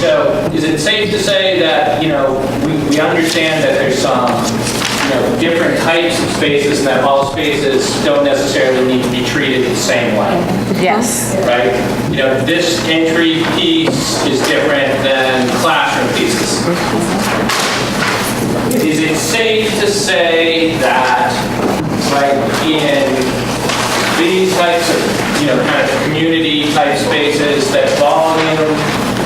So is it safe to say that, we understand that there's some, different types of spaces and that all spaces don't necessarily need to be treated the same way? Yes. Right? This entry piece is different than classroom pieces. Is it safe to say that, in these types of, kind of community type spaces that volume,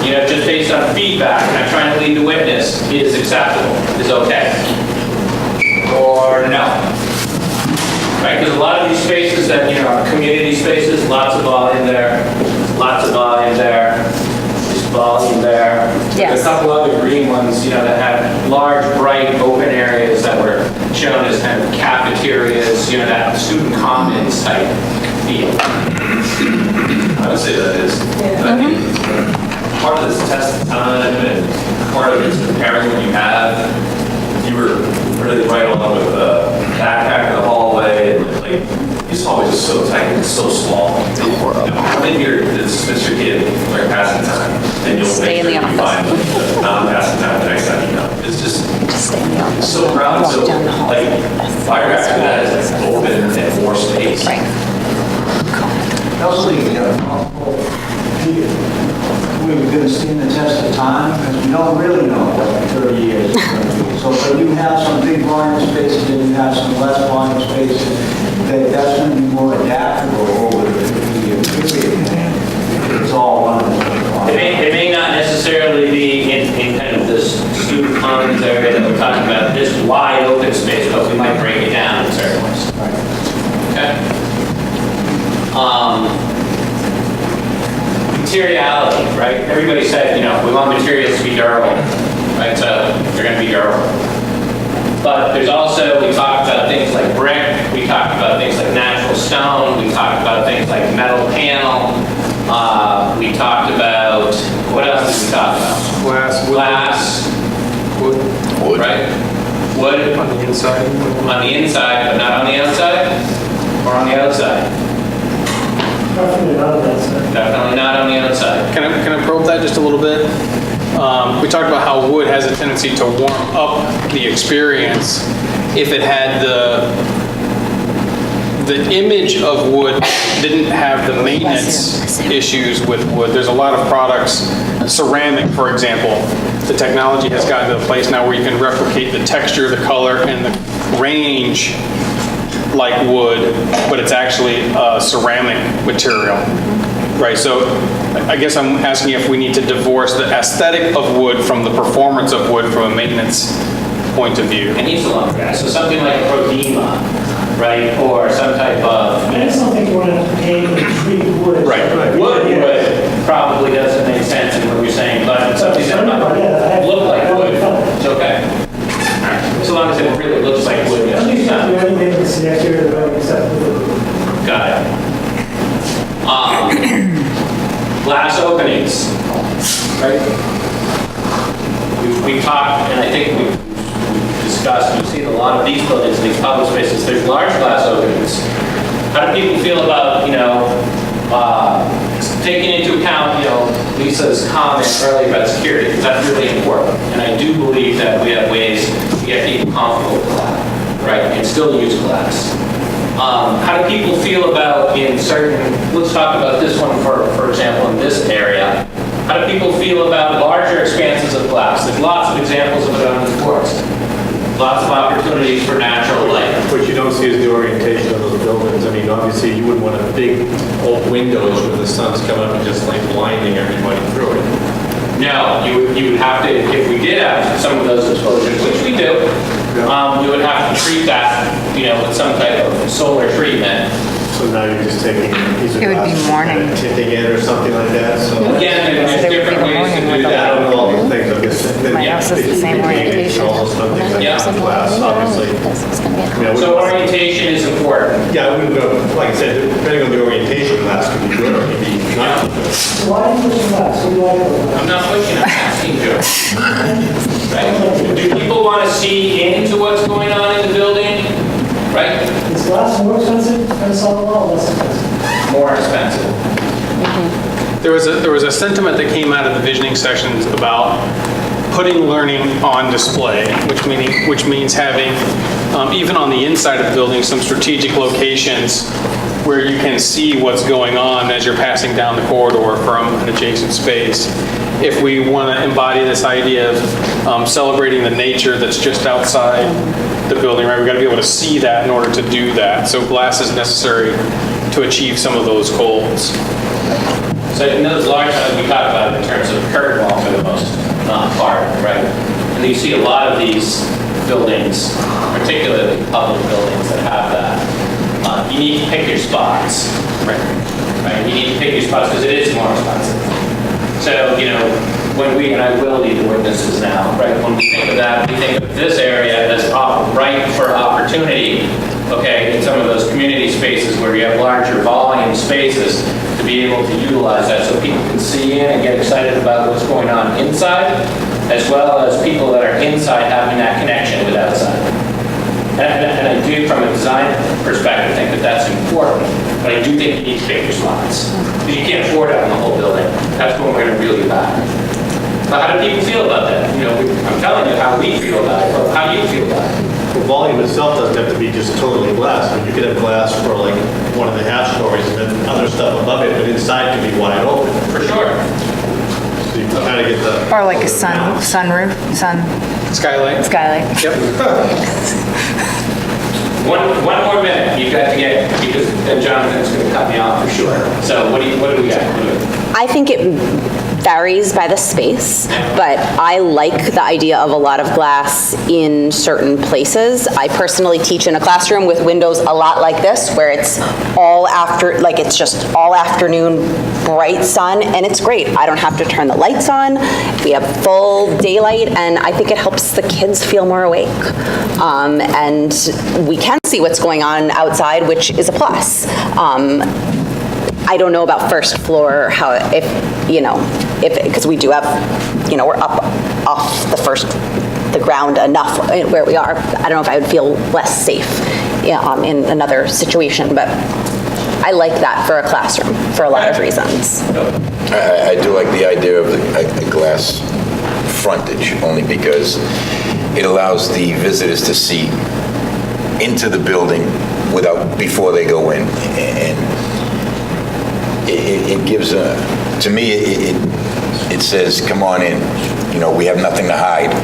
just based on feedback, and I'm trying to lead the witness, is acceptable, is okay? Or no? right? Because a lot of these spaces that, you know, are community spaces, lots of volume there, lots of volume there, just volume there. There's Yes. a couple other green ones, you know, that have large, bright, open areas that were shown as kind of cafeterias, you know, that student commons type feel. I would say that is, I mean, part of this test of time and part of it's comparing what you have. You were really right on with the backpack in the hallway, and like, this hallway is so tight, it's so small. You know, come in here, dismiss your kid, like passing time, and you'll Stay make in sure the you find like, non-passing time the next time you come. It's just so crowded, so like, fire after that is like open and more space. Right. Also, we're going to stand the test of time because we don't really know what 30 years is going to be. So when you have some big volume spaces and you have some less volume spaces, that's going to be more adaptable over the 50-year period. It's all one of those. It may not necessarily be in kind of this student commons area that we're talking about, this wide open space, but we might break it down in certain ways. Okay? Materiality, right? Everybody said, you know, we want materials to be durable, right? So they're going to be durable. But there's also, we talked about things like brick, we talked about things like natural stone, we talked about things like metal panel, we talked about, what else did we talk about? Glass. Wood. Right? Wood. On the inside. On the inside, but not on the outside? Or on the outside? Definitely not on that side. Definitely not on the outside. Can I probe that just a little bit? We talked about how wood has a tendency to warm up the experience if it had the image of wood didn't have the maintenance issues with wood. There's a lot of products, ceramic, for example. The technology has gotten to a place now where you can replicate the texture, the color, and the range like wood, but it's actually a ceramic material, right? So I guess I'm asking if we need to divorce the aesthetic of wood from the performance of wood from a maintenance point of view. It needs a lot of that. So something like Prodema, right? Or some type of... I just don't think you want to paint or treat wood. Right. Wood probably doesn't make sense in what you're saying, but something that might look like wood, it's okay. As long as it really looks like wood. At least not do anything that's the exterior of the building except for wood. Got it. Glass openings, right? We talked, and I think we've discussed, we've seen a lot of these buildings, these public spaces, there's large glass openings. How do people feel about, you know, taking into account, you know, Lisa's comment earlier about security, because that's really important. And I do believe that we have ways to get people comfortable with that, right, and still use glass. How do people feel about in certain, let's talk about this one for example, in this area. How do people feel about larger expanses of glass? There's lots of examples of it on these boards. Lots of opportunities for natural light. What you don't see is the orientation of those buildings. I mean, obviously, you wouldn't want a big old windows where the sun's coming up and just like blinding everybody through it. No, you would have to, if we did have some of those exposures, which we do, you would have to treat that, you know, with some type of solar treatment. So now you're just taking a piece of It would be glass morning. and tinting it or something like that, so. Again, there's different ways to do that. I don't know all those things, I guess. My house is the same orientation. All those other things like Yeah. that, glass, obviously. So orientation is important. Yeah, I wouldn't go, like I said, depending on the orientation, glass could be good or could be not good. So why do you push glass? What do you like about glass? I'm not pushing, I'm asking you. Right? Do people want to see into what's going on in the building? Right? Is glass more expensive than a solid wall or less expensive? More expensive. There was a sentiment that came out of the visioning sessions about putting learning on display, which means having, even on the inside of the building, some strategic locations where you can see what's going on as you're passing down the corridor from an adjacent space. If we want to embody this idea of celebrating the nature that's just outside the building, right? We've got to be able to see that in order to do that. So glass is necessary to achieve some of those goals. So in those large ones we talk about in terms of curtain wall for the most part, right? And you see a lot of these buildings, particularly public buildings that have that. You need to pick your spots. Right. You need to pick your spots because it is more expensive. So, when we, and I will need the witnesses now, right? When we think of that, we think of this area as ripe for opportunity, okay, in some of those community spaces where you have larger volume spaces to be able to utilize that so people can see in and get excited about what's going on inside, as well as people that are inside having that connection with outside. And I do, from a design perspective, think that that's important, but I do think you need to pick your spots. Because you can't afford it on the whole building. That's when we're going to really back. But how do people feel about that? I'm telling you how we feel about it, but how do you feel about it? The volume itself doesn't have to be just totally glass. I mean, you could have glass for like 1.5 stories and then other stuff above it, but inside can be wide open. For sure. So you kind of get the... Or like a sunroof. Skylight. Yep. One more minute you've got to get, because then Jonathan's going to cut me off for sure. So what do we got? I think it varies by the space, but I like the idea of a lot of glass in certain places. I personally teach in a classroom with windows a lot like this, where it's it's just all afternoon bright sun, and it's great. I don't have to turn the lights on. We have full daylight, and I think it helps the kids feel more awake. And we can see what's going on outside, which is a plus. I don't know about first floor, because we do have, we're up off the ground enough where we are. I don't know if I would feel less safe in another situation, but I like that for a classroom for a lot of reasons. I do like the idea of the glass frontage, only because it allows the visitors to see into the building before they go in, and it gives to me, it says, come on in. We have nothing to hide.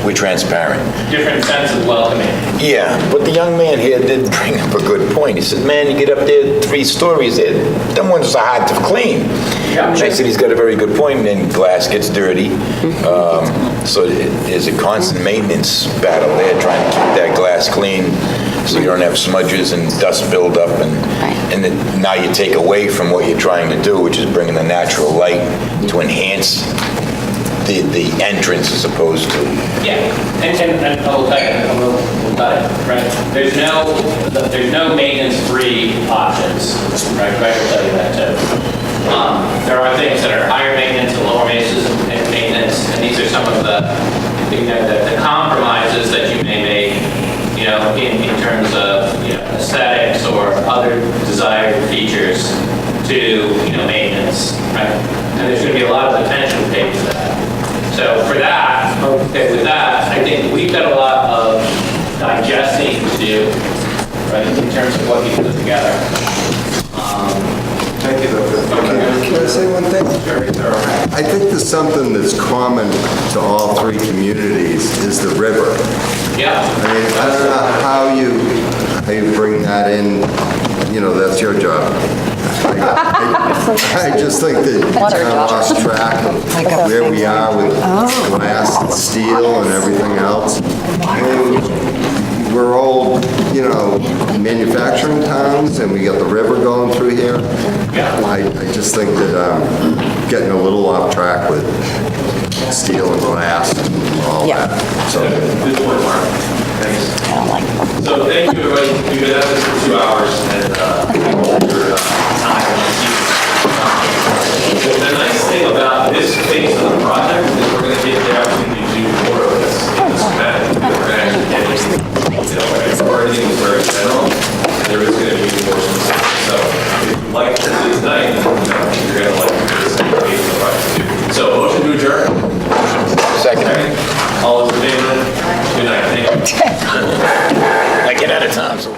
We're transparent. Different sense of welcoming. Yeah, but the young man here did bring up a good point. He said, man, you get up there 3 stories, them ones are hard to clean. Yeah. I said he's got a very good point, and then glass gets dirty. So there's a constant maintenance battle there, trying to keep that glass clean so you don't have smudges and dust build up, and then now you take away from what you're trying to do, which is bringing the natural light to enhance the entrance as opposed to... Yeah, and I will tell you, we'll cut it, right? There's no maintenance-free options, right? Greg will tell you that too. There are things that are higher maintenance and lower maintenance, and these are some of the compromises that you may make, in terms of aesthetics or other desired features to maintenance, right? And there's going to be a lot of attention paid to that. So with that, I think we've got a lot of digesting to do, right, in terms of what you put together. Thank you, Dr. Can I say one thing? I think there's something that's common to all 3 communities is the river. Yeah. I mean, I don't know how you bring that in, that's your job. I just think that you kind of lost track of where we are with glass and steel and everything else. We're old, manufacturing towns, and we got the river going through here. I just think that getting a little off track with steel and glass and all that. So, good point, Mark. Thanks. So thank you, everybody. We've been at this for 2 hours, and your time. The nice thing about this phase of the project is we're going to get the opportunity to do more of this in this event. We're going to actually get everything is very general, and there is going to be more specific. So if you like to do tonight, you're going to like this phase of the project too. So motion to adjourn. Second. All those in favor? Good night. Thank you. I get out of time, so...